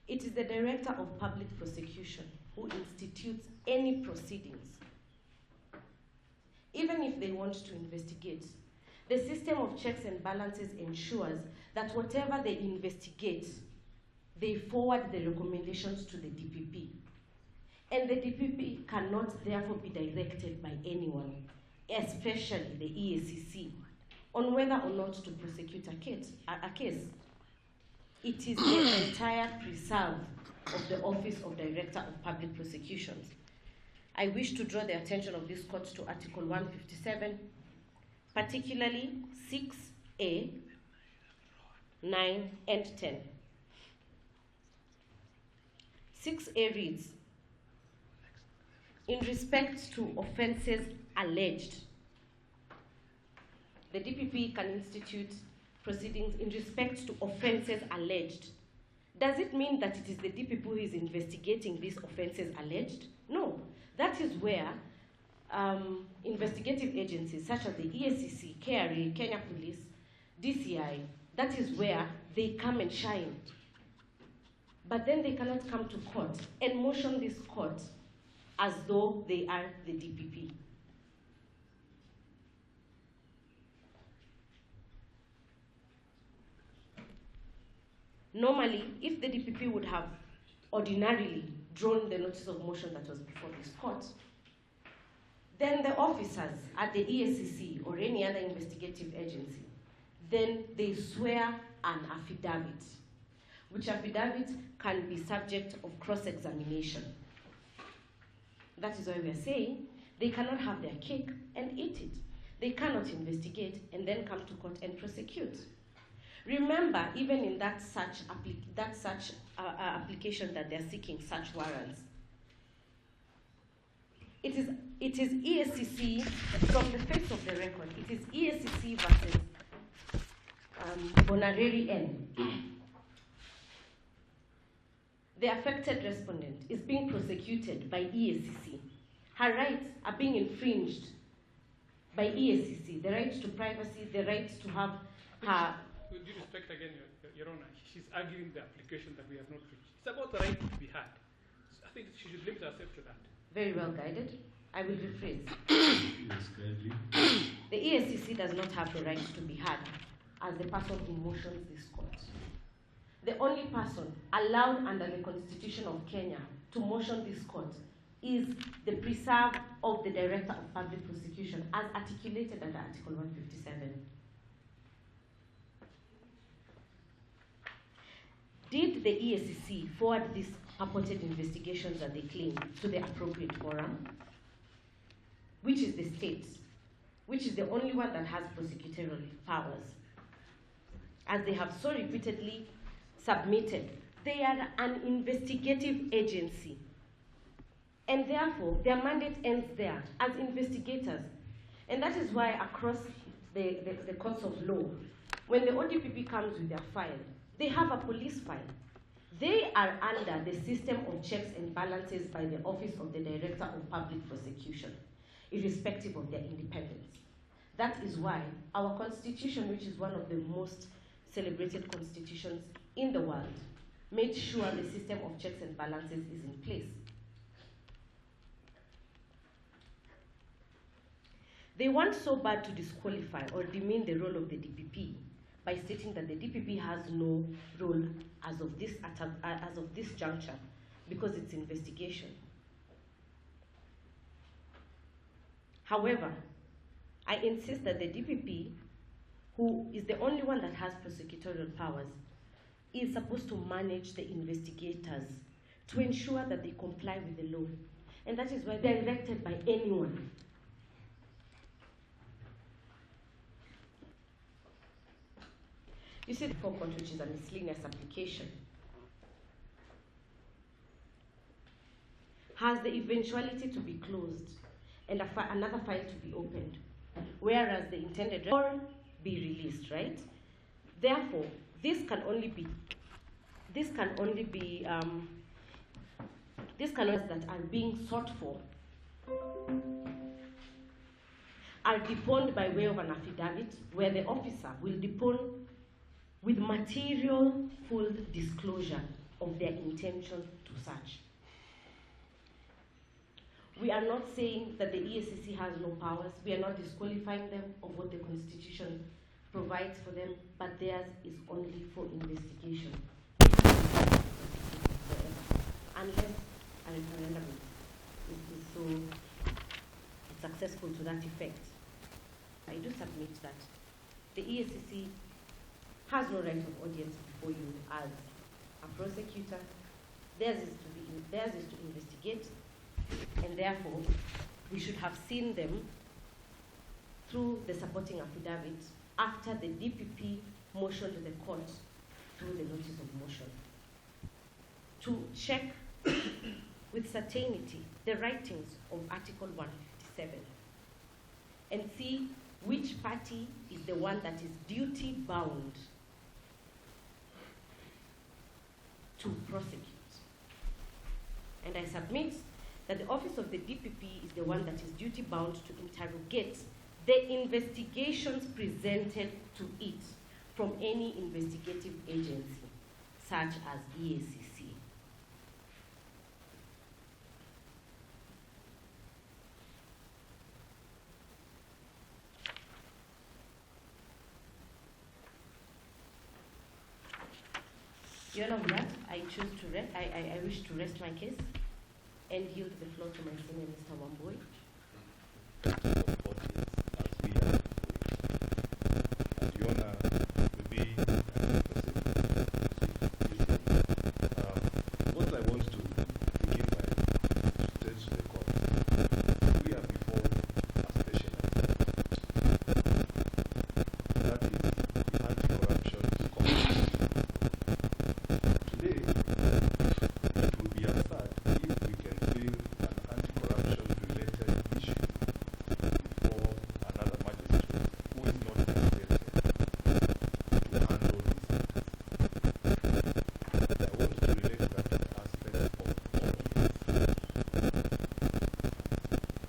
S10: it is the Director of Public Prosecution who institutes any proceedings. Even if they want to investigate, the system of checks and balances ensures that whatever they investigate, they forward the recommendations to the DPP. And the DPP cannot therefore be directed by anyone, especially the Eacc, on whether or not to prosecute a case. It is the entire preserve of the Office of Director of Public Prosecutions. I wish to draw the attention of this court to Article 157, particularly 6A, 9, and 10. 6A reads, in respect to offences alleged, the DPP can institute proceedings in respect to offences alleged. Does it mean that it is the DPP who is investigating these offences alleged? No. That is where investigative agencies such as the Eacc, KRA, Kenya Police, DCI, that is where they come and shine. But then they cannot come to court and motion this court as though they are the DPP. Normally, if the DPP would have ordinarily drawn the notice of motion that was before this court, then the officers at the Eacc or any other investigative agency, then they swear an affidavit, which affidavit can be subject of cross-examination. That is why we are saying they cannot have their cake and eat it. They cannot investigate and then come to court and prosecute. Remember, even in that such application that they're seeking such warrants, it is Eacc, from the face of the record, it is Eacc versus Bonareri N. The affected respondent is being prosecuted by Eacc. Her rights are being infringed by Eacc. The right to privacy, the right to have her...
S6: With due respect again, Your Honor, she's arguing the application that we have not reached. It's about the right to be heard. So I think she should limit herself to that.
S10: Very well guided. I will rephrase.
S1: Yes, kindly.
S10: The Eacc does not have the right to be heard as the person who motions this court. The only person allowed under the Constitution of Kenya to motion this court is the preserve of the Director of Public Prosecution as articulated under Article 157. did the EACC forward these purported investigations that they claim to the appropriate forum, which is the state, which is the only one that has prosecutorial powers? As they have so repeatedly submitted, they are an investigative agency. And therefore, their mandate ends there as investigators. And that is why across the courts of law, when the ODPP comes with their file, they have a police file. They are under the system of checks and balances by the Office of the Director of Public Prosecution, irrespective of their independence. That is why our constitution, which is one of the most celebrated constitutions in the world, made sure the system of checks and balances is in place. They want so bad to disqualify or demean the role of the DPP by stating that the DPP has no role as of this juncture because it's investigation. However, I insist that the DPP, who is the only one that has prosecutorial powers, is supposed to manage the investigators to ensure that they comply with the law. And that is why they're elected by anyone. You see the forecourt, which is a miscellaneous application, has the eventuality to be closed and another file to be opened, whereas the intended or be released, right? Therefore, this can only be that are being sought for are deponed by way of an affidavit, where the officer will depone with material full disclosure of their intention to search. We are not saying that the EACC has no powers. We are not disqualifying them of what the Constitution provides for them, but theirs is only for investigation. Unless a referendum is so successful to that effect. I do submit that the EACC has no right of audience before you as a prosecutor. Theirs is to investigate, and therefore we should have seen them through the supporting affidavit after the DPP motion to the court through the notice of motion, to check with certainty the writings of Article 157 and see which party is the one that is duty bound to prosecute. And I submit that the office of the DPP is the one that is duty bound to interrogate the investigations presented to it from any investigative agency, such as EACC. Your Honor, with that, I wish to rest my case and yield the floor to my senior, Mr. Wambui.
S11: What I want to begin by state to the court, we are before a specialized that is the Anti-Corruption Commission. Today, it will be absurd if we can bring an anti-corruption related issue before another magistrate who is not dedicated to handle this matter. I want to relate that to the aspect of audience.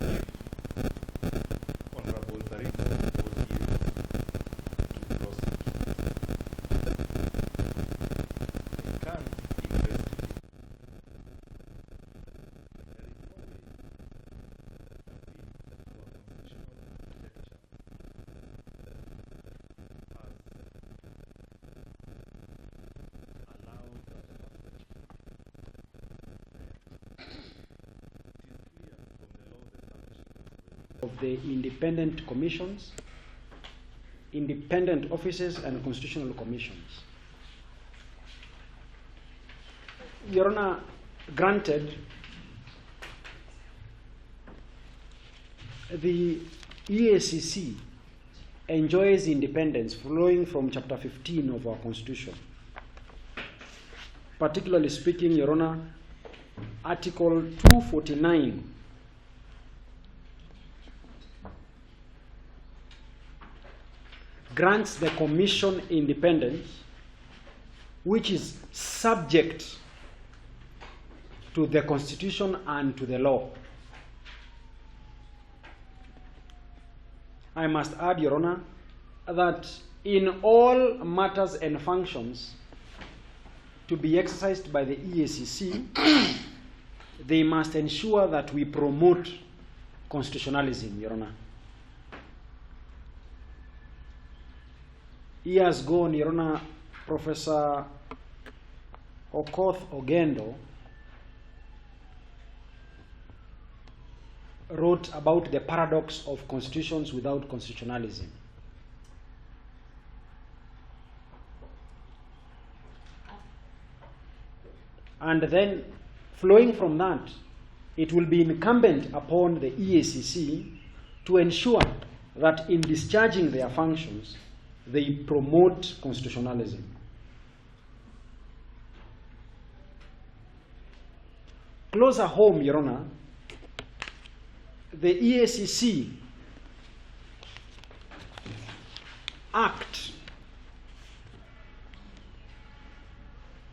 S11: If Honorable Tariq was here to prosecute, he can't investigate. There is no way that our constitutional architecture has allowed that to happen. It is clear from the laws establishing
S12: of the independent commissions, independent offices, and constitutional commissions. Your Honor, granted, the EACC enjoys independence flowing from Chapter 15 of our Constitution. Particularly speaking, Your Honor, Article 249 grants the Commission independence, which is subject to the Constitution and to the law. I must add, Your Honor, that in all matters and functions to be exercised by the EACC, they must ensure that we promote constitutionalism, Your Honor. Years gone, Your Honor, Professor Okoth Ogendo wrote about the paradox of constitutions without constitutionalism. And then, flowing from that, it will be incumbent upon the EACC to ensure that in discharging their functions, they promote constitutionalism. Closer home, Your Honor, the EACC Act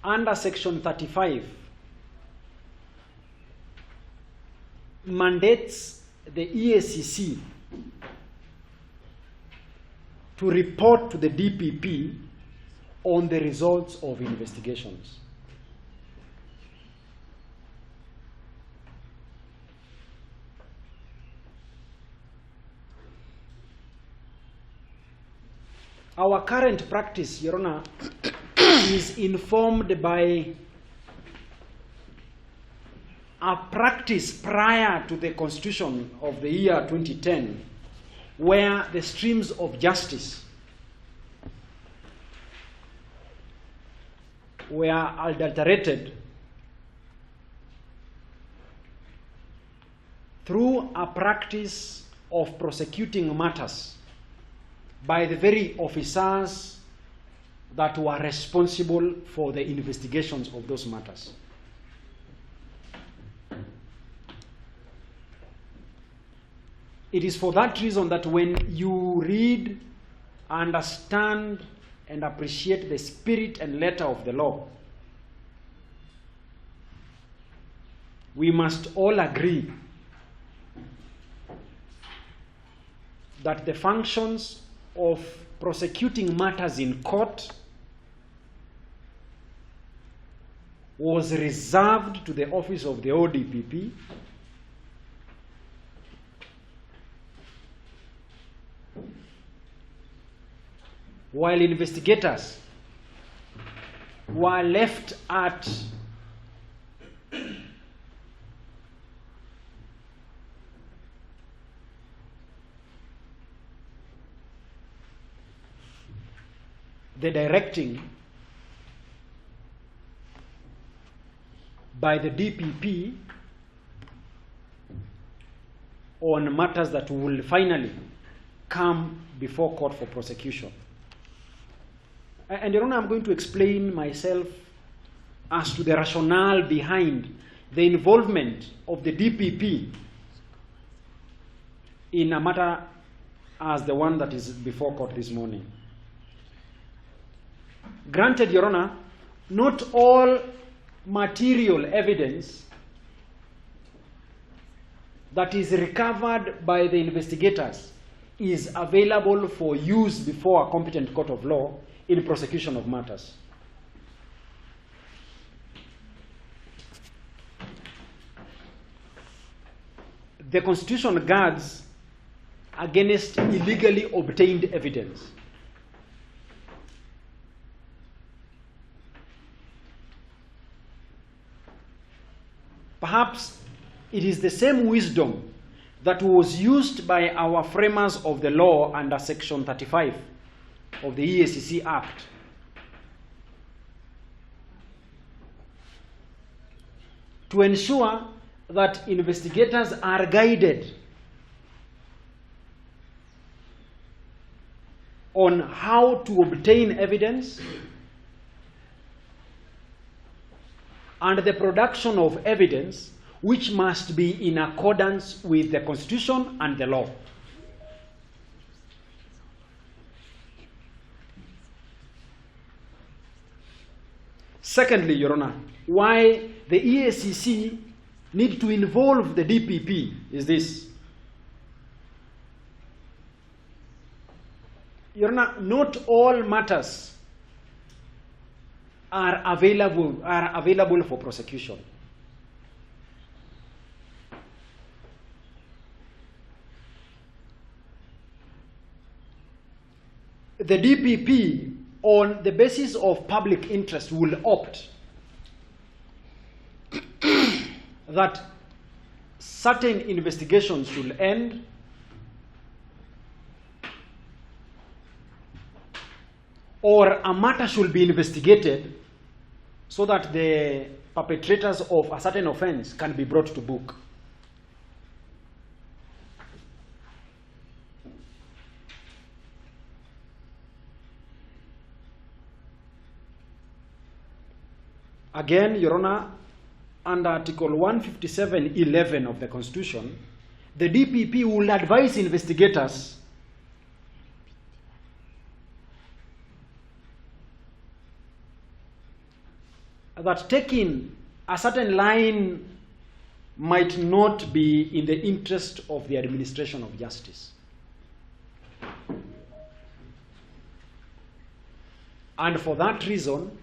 S12: under Section 35 mandates the EACC to report to the DPP on the results of investigations. Our current practice, Your Honor, is informed by a practice prior to the Constitution of the year 2010, where the streams of justice were adulterated through a practice of prosecuting matters by the very officers that were responsible for the investigations of those matters. It is for that reason that when you read, understand, and appreciate the spirit and letter of the law, we must all agree that the functions of prosecuting matters in court was reserved to the office of the ODPP, while investigators were left at the directing by the DPP on matters that will finally come before court for prosecution. And Your Honor, I'm going to explain myself as to the rationale behind the involvement of the DPP in a matter as the one that is before court this morning. Granted, Your Honor, not all material evidence that is recovered by the investigators is available for use before a competent court of law in prosecution of matters. The Constitution guards against illegally obtained evidence. Perhaps it is the same wisdom that was used by our framers of the law under Section 35 of the EACC Act, to ensure that investigators are guided on how to obtain evidence and the production of evidence which must be in accordance with the Constitution and the law. Secondly, Your Honor, why the Eacc need to involve the DPP is this. Your Honor, not all matters are available for prosecution. The DPP, on the basis of public interest, will opt that certain investigations should end or a matter should be investigated so that the perpetrators of a certain offense can be brought to book. Again, Your Honor, under Article 157(11) of the Constitution, the DPP will advise investigators that taking a certain line might not be in the interest of the administration of justice. And for that reason,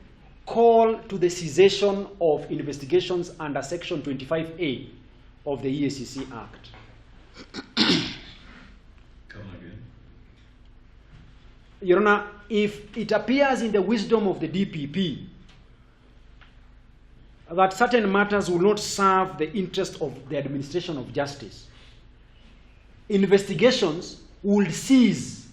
S12: call to the cessation of investigations under Section 25A of the Eacc Act.
S1: Come again.
S12: Your Honor, if it appears in the wisdom of the DPP that certain matters will not serve the interest of the administration of justice, investigations will cease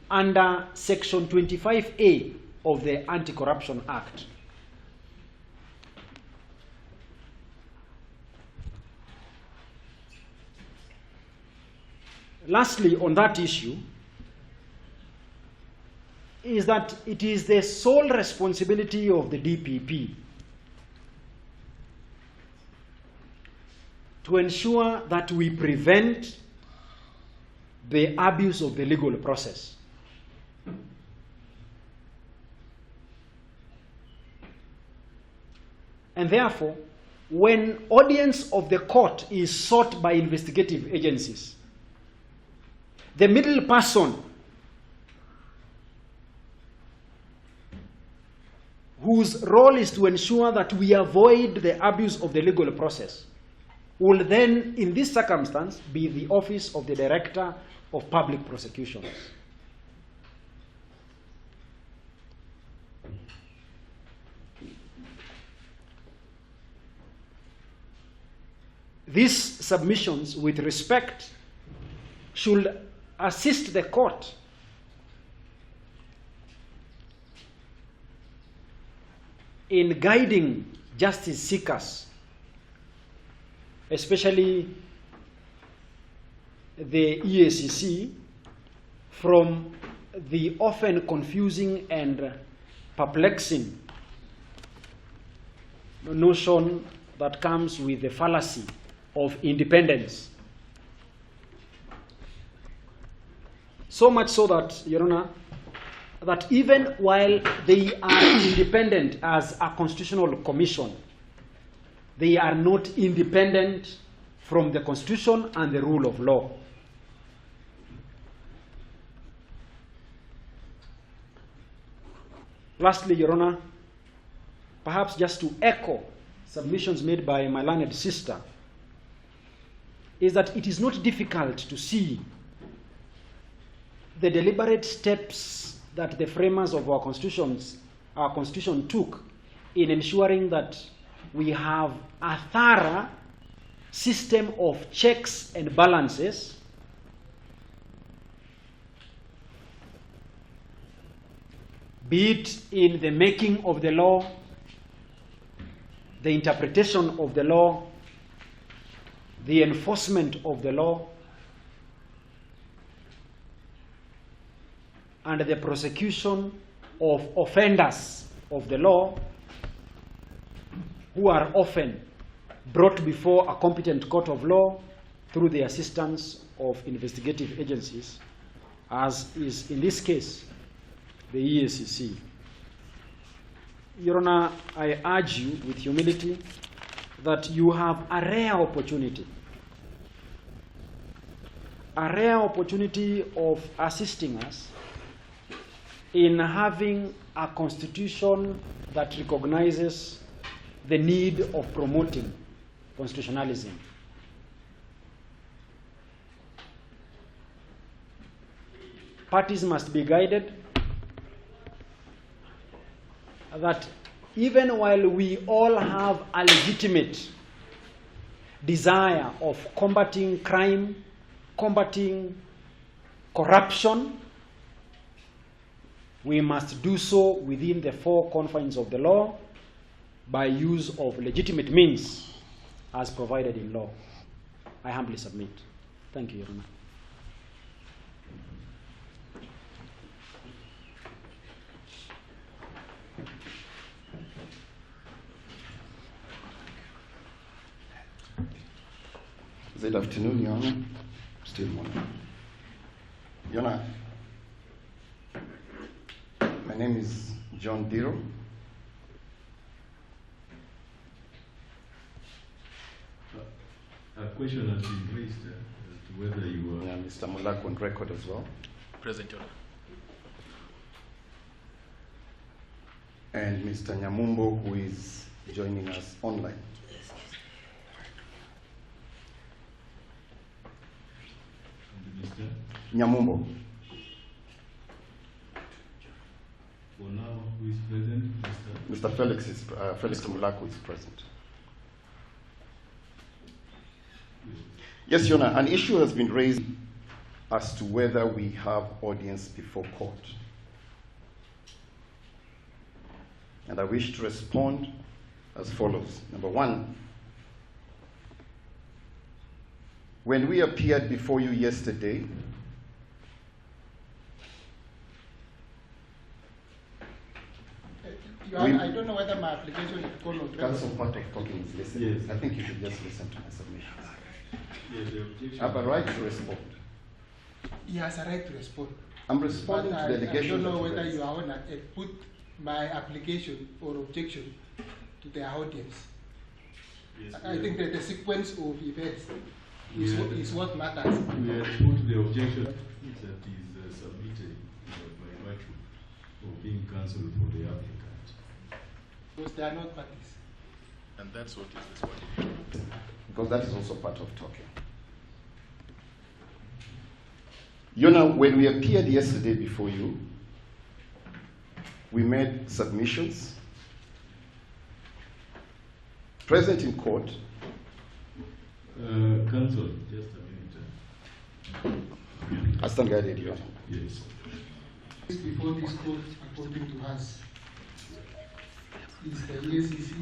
S12: under Section 25A of the Anti-Corruption Act. Lastly, on that issue, is that it is the sole responsibility of the DPP to ensure that we prevent the abuse of the legal process. And therefore, when audience of the court is sought by investigative agencies, the middle person whose role is to ensure that we avoid the abuse of the legal process will then, in this circumstance, be the office of the Director of Public Prosecutions. These submissions, with respect, should assist the court in guiding justice seekers, especially the Eacc, from the often confusing and perplexing notion that comes with the fallacy of independence. So much so that, Your Honor, that even while they are independent as a constitutional commission, they are not independent from the Constitution and the rule of law. Lastly, Your Honor, perhaps just to echo submissions made by my learned sister, is that it is not difficult to see the deliberate steps that the framers of our constitution took in ensuring that we have a thorough system of checks and balances be it in the making of the law, the interpretation of the law, the enforcement of the law, and the prosecution of offenders of the law who are often brought before a competent court of law through the assistance of investigative agencies, as is in this case the Eacc. Your Honor, I urge you with humility that you have a rare opportunity of assisting us in having a constitution that recognizes the need of promoting constitutionalism. Parties must be guided that even while we all have a legitimate desire of combating crime, combating corruption, we must do so within the four confines of the law by use of legitimate means as provided in law. I humbly submit. Thank you, Your Honor.
S3: Good afternoon, Your Honor. Still morning. Your Honor, my name is John Diro.
S1: A question has been raised as to whether you are...
S3: Mr. Mulak on record as well.
S1: Present, Your Honor.
S3: And Mr. Nyamumbo, who is joining us online.
S1: Mr.
S3: Nyamumbo.
S1: For now, who is present?
S3: Mr. Felix Mulak, who is present. Yes, Your Honor, an issue has been raised as to whether we have audience before court. And I wish to respond as follows. Number one, when we appeared before you yesterday,
S4: I don't know whether my application is called on
S3: Counsel, part of talking is listening. Yes. I think you should just listen to my submissions.
S1: Yes, the objection.
S3: I have a right to respond.
S4: He has a right to respond.
S3: I'm responding to the allegations.
S4: I don't know whether you are put my application or objection to the audience.
S1: Yes,
S4: I think that the sequence of events is what matters.
S1: We have put the objection that is submitted by virtue of being cancelled for the applicant.
S4: Because they are not parties.
S1: And that's what is responded.
S3: Because that is also part of talking. You know, when we appeared yesterday before you, we made submissions. Present in court.
S1: Counsel, just a minute.
S3: I stand guided, Your Honor.
S1: Yes.
S4: Before this court, according to us, is the Eacc,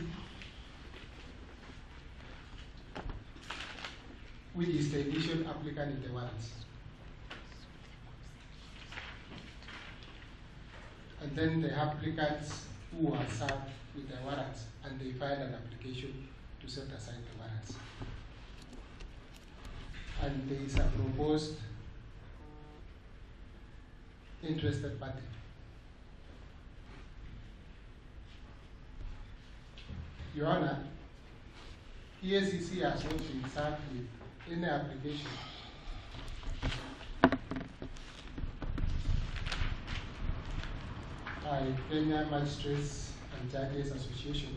S4: which is the initial applicant in the warrants. And then the applicants who are served with the warrants, and they file an application to set aside the warrants. And there is a proposed interested party. Your Honor, Eacc has not been served with any application by Kenya Magistrates and Judges Association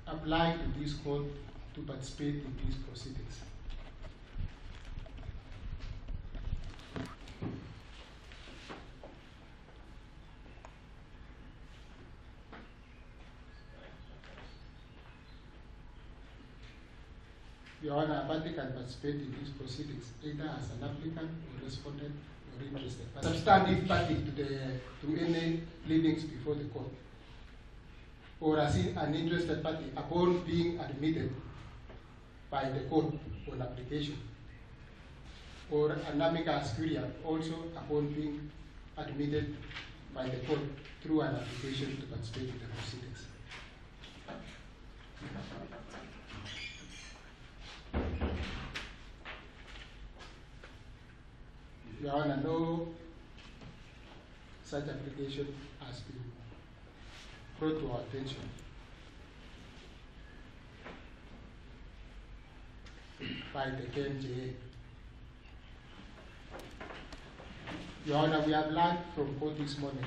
S4: applying to this court to participate in these proceedings. Your Honor, a party can participate in these proceedings either as an applicant or respondent or or interested, but substantive party to any pleadings before the court, or as an interested party upon being admitted by the court on application, or an amicus curiae also upon being admitted by the court through an application to participate in the proceedings. Your Honor, no such application has been brought to our attention. By the KMJA. Your Honor, we have learned from court this morning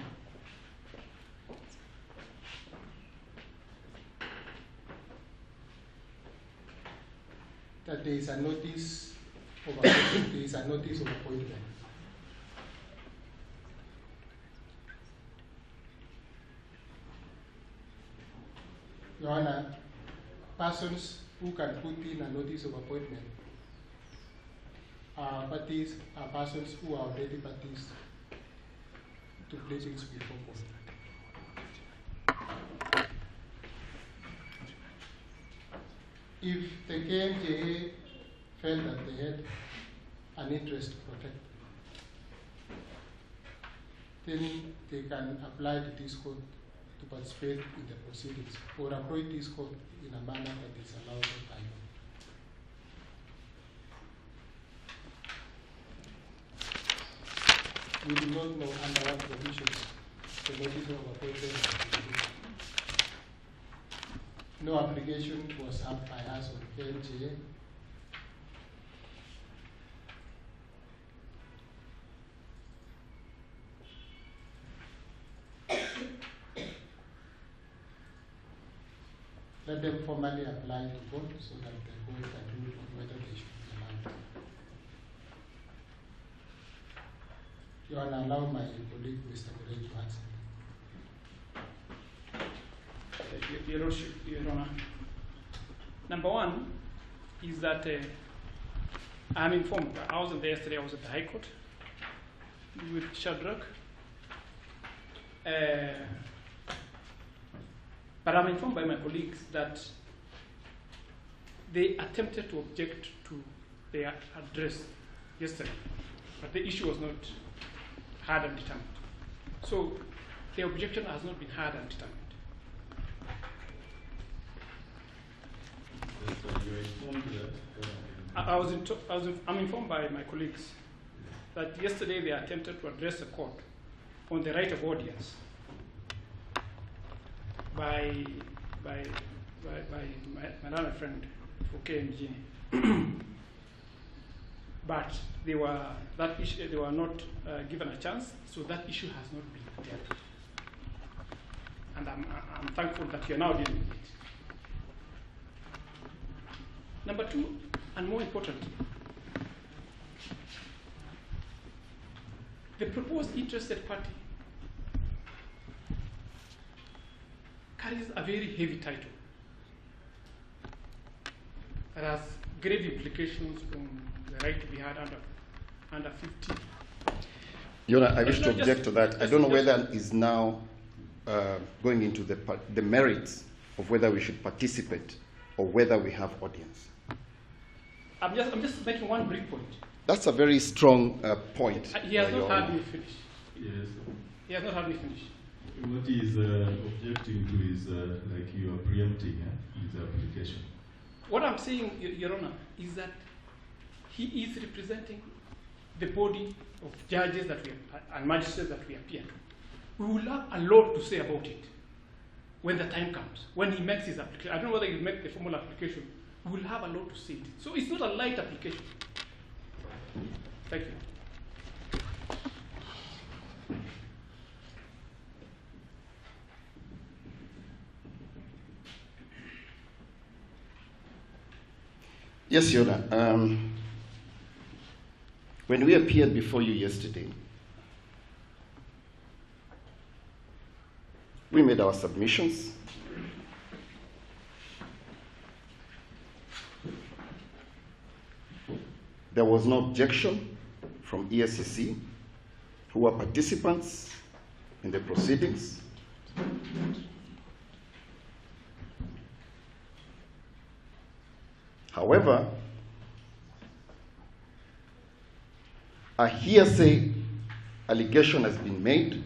S4: that there is a notice of appointment. Your Honor, persons who can put in a notice of appointment are persons who are already parties to pleadings before court. If the KMJA felt that they had an interest to protect, then they can apply to this court to participate in the proceedings or approach this court in a manner that is allowed by law. We do not know under what provisions the notice of appointment was issued. No application was up by us on KMJA. Let them formally apply to court so that the court can rule on whether they should be allowed. You will allow my colleague, Mr. Murray, to answer.
S6: Your Honor. Number one is that I'm informed. I wasn't there yesterday. I was at the High Court with Shadrach. But I'm informed by my colleagues that they attempted to object to their address yesterday, but the issue was not heard and determined. So the objection has not been heard and determined. I'm informed by my colleagues that yesterday they attempted to address the court on the right of audience by my friend for KMG. But they were not given a chance, so that issue has not been dealt with. And I'm thankful that you're now dealing with it. Number two, and more important, the proposed interested party carries a very heavy title that has grave implications on the right to be heard under 50.
S3: Your Honor, I wish to object to that. I don't know whether it is now going into the merits of whether we should participate or whether we have audience.
S6: I'm just making one brief point.
S3: That's a very strong point.
S6: He has not heard me finish.
S1: Yes.
S6: He has not heard me finish.
S1: What he is objecting to is like you are preempting his application.
S6: What I'm saying, Your Honor, is that he is representing the body of judges that and magistrates that we appear to. We will have a lot to say about it when the time comes, when he makes his application. I don't know whether he will make the formal application. We will have a lot to say. So it's not a light application. Thank you.
S3: Yes, Your Honor. When we appeared before you yesterday, we made our submissions. There was no objection from Eacc. who are participants in the proceedings. However, a hearsay allegation has been made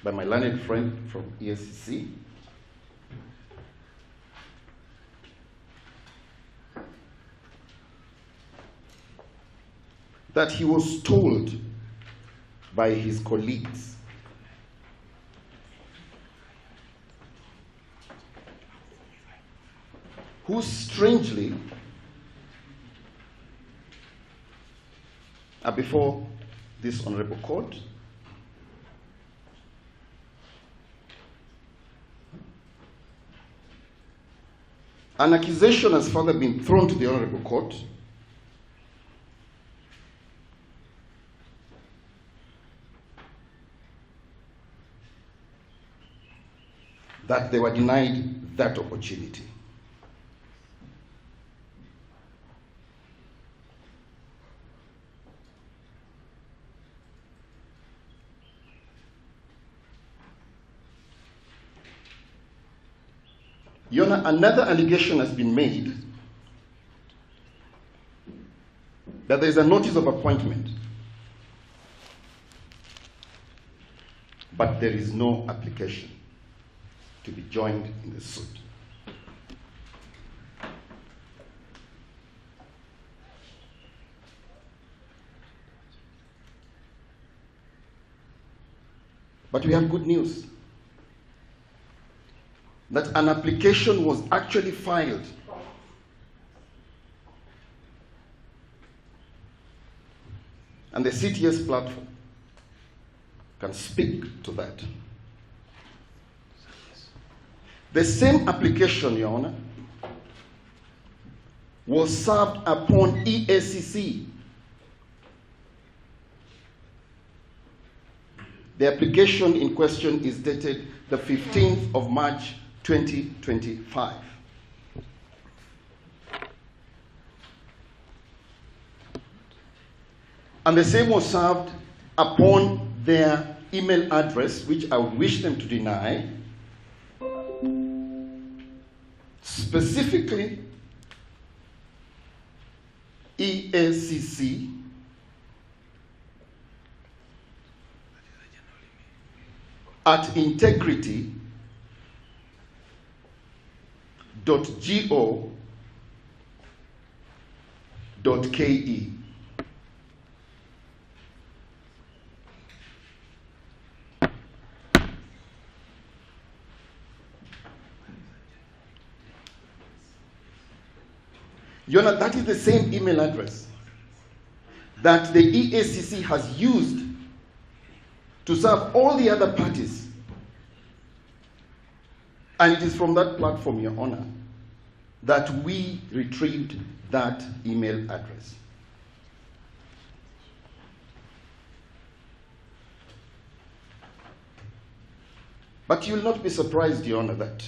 S3: by my learned friend from Eacc that he was told by his colleagues who strangely are before this honorable court an accusation has further been thrown to the honorable court that they were denied that opportunity. Your Honor, another allegation has been made that there is a notice of appointment, but there is no application to be joined in the suit. But we have good news that an application was actually filed and the CTS platform can speak to that. The same application, Your Honor, was served upon Eacc. The application in question is dated the 15th of March 2025. And the same was served upon their email address, which I would wish them to deny, specifically Eacc at integrity.go.ke. Your Honor, that is the same email address that the Eacc has used to serve all the other parties. And it is from that platform, Your Honor, that we retrieved that email address. But you will not be surprised, Your Honor, that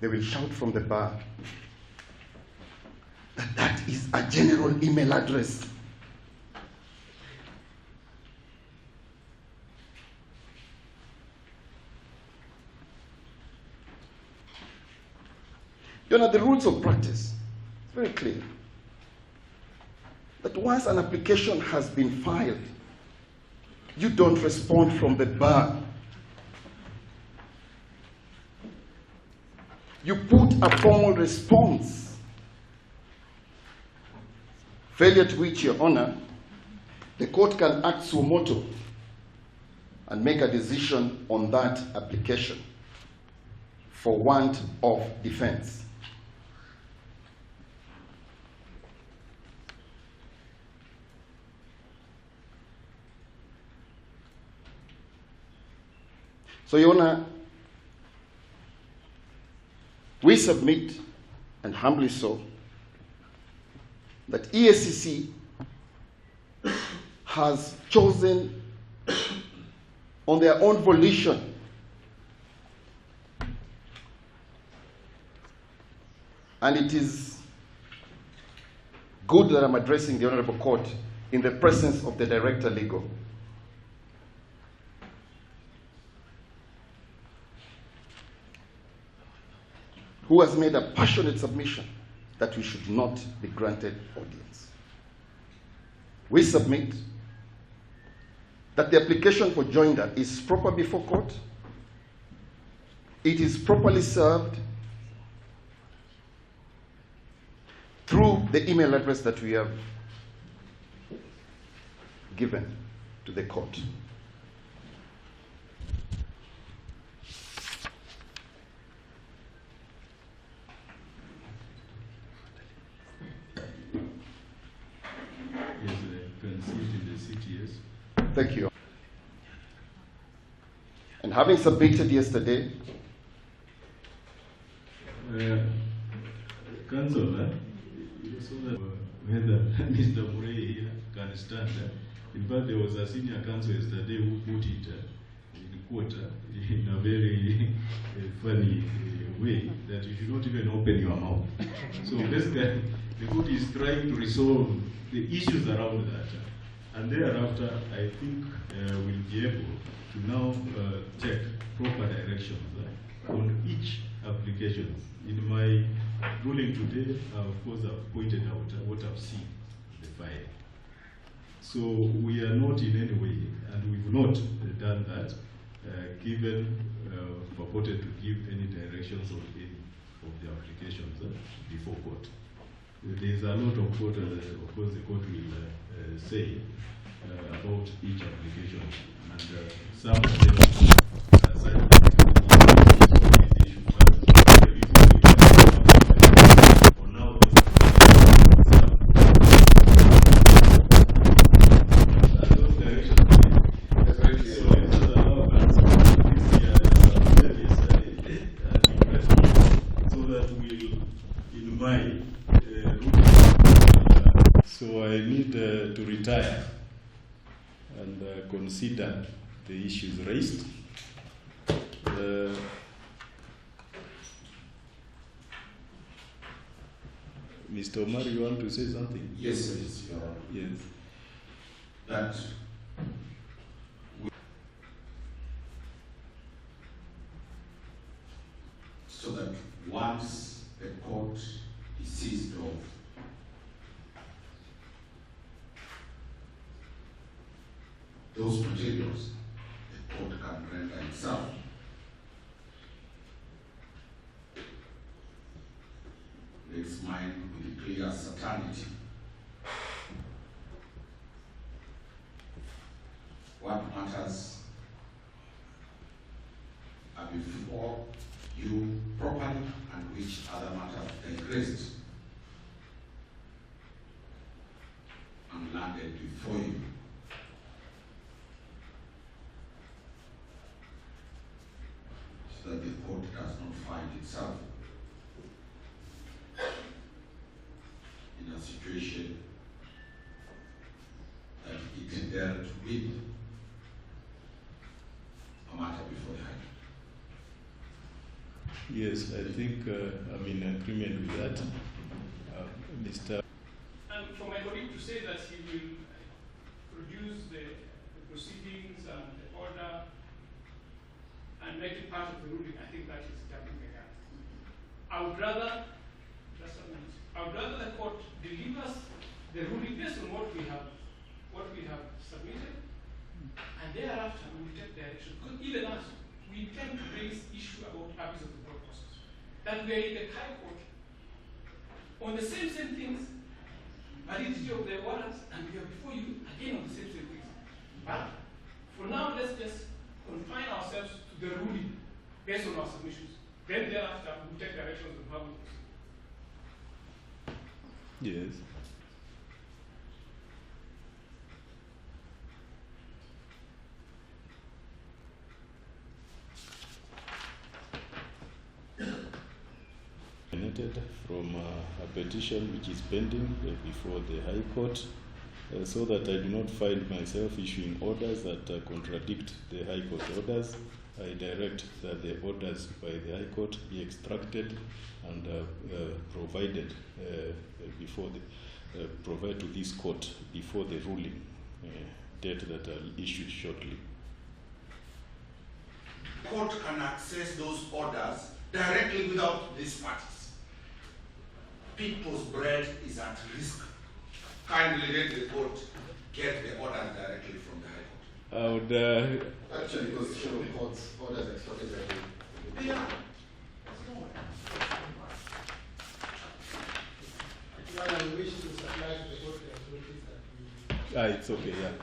S3: they will shout from the bar that that is a general email address. You know, the rules of practice, it's very clear that once an application has been filed, you don't respond from the bar. You put a formal response, failure to which, Your Honor, the court can act suo motu and make a decision on that application for want of defense. So, Your Honor, we submit, and humbly so, that Eacc has chosen on their own volition and it is good that I'm addressing the Honorable Court in the presence of the Director Legal. Who has made a passionate submission that we should not be granted audience. We submit that the application for joinder is proper before court, it is properly served through the email address that we have given to the court.
S1: Yes, conceived in the CTS.
S3: Thank you. And having submitted yesterday,
S1: Council, so that whether Mr. Murray here can stand. In fact, there was a senior counsel yesterday who put it in quarter in a very funny way that you should not even open your mouth. So basically, the court is trying to resolve the issues around that. And thereafter, I think we'll be able to now check proper directions on each application. In my ruling today, of course, I've pointed out what I've seen in the file. So we are not in any way, and we've not done that, given, purported to give any directions on any of the applications before court. There's a lot of what, of course, the court will say about each application, and some of them to retire and consider the issues raised. Mr. Omar, you want to say something?
S2: Yes, please, Your Honor.
S1: Yes.
S2: That so that once the court is seized of those materials, the court can render itself its mind with clear certainty what matters are before you properly and which other matters digressed and landed before you. So that the court does not find itself in a situation that it dealt with a matter before the High Court.
S1: Yes, I think I'm in agreement with that. Mr.
S6: And for my colleague to say that he will produce the proceedings and the order and make it part of the ruling, I think that is jumping the gun. I would rather the court delivers the ruling based on what we have submitted, and thereafter we will take direction. Because even us, we intend to raise issue about abuse of the court process. That we are in the High Court on the same things, validity of the warrants, and we are before you again on the same things. But for now, let's just confine ourselves to the ruling based on our submissions. Then thereafter, we will take directions on how we proceed.
S1: Yes. From a petition which is pending before the High Court, so that I do not find myself issuing orders that contradict the High Court orders. I direct that the orders by the High Court be extracted and provided before provide to this court before the ruling date that I'll issue shortly.
S5: Court can access those orders directly without these parties. People's bread is at risk. Kindly let the court get the orders directly from the High Court.
S1: I would.
S3: Actually, because the court's orders extracted directly.
S5: Yeah.
S4: Well, I wish to supply to the court the authorities that we.
S1: It's okay, yeah.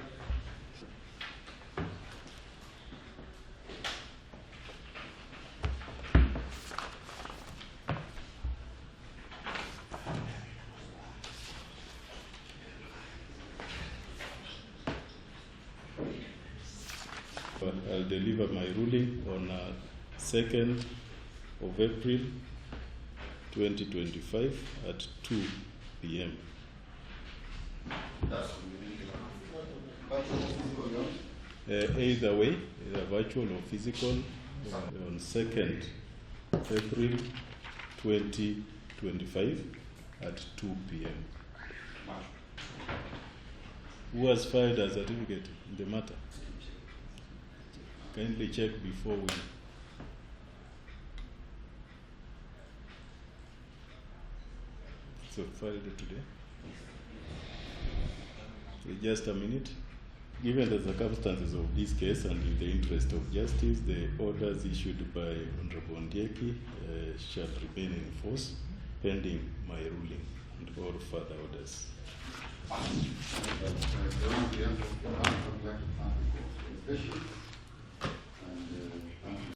S1: I'll deliver my ruling on 2nd of April 2025 at 2 p.m. Either way, either virtual or physical, on 2nd April 2025 at 2 p.m. Who has filed a certificate in the matter? Kindly check before we. So filed today. Just a minute. Given the circumstances of this case and in the interest of justice, the orders issued by Honorable Eacc shall remain in force pending my ruling and all further orders.
S3: Especially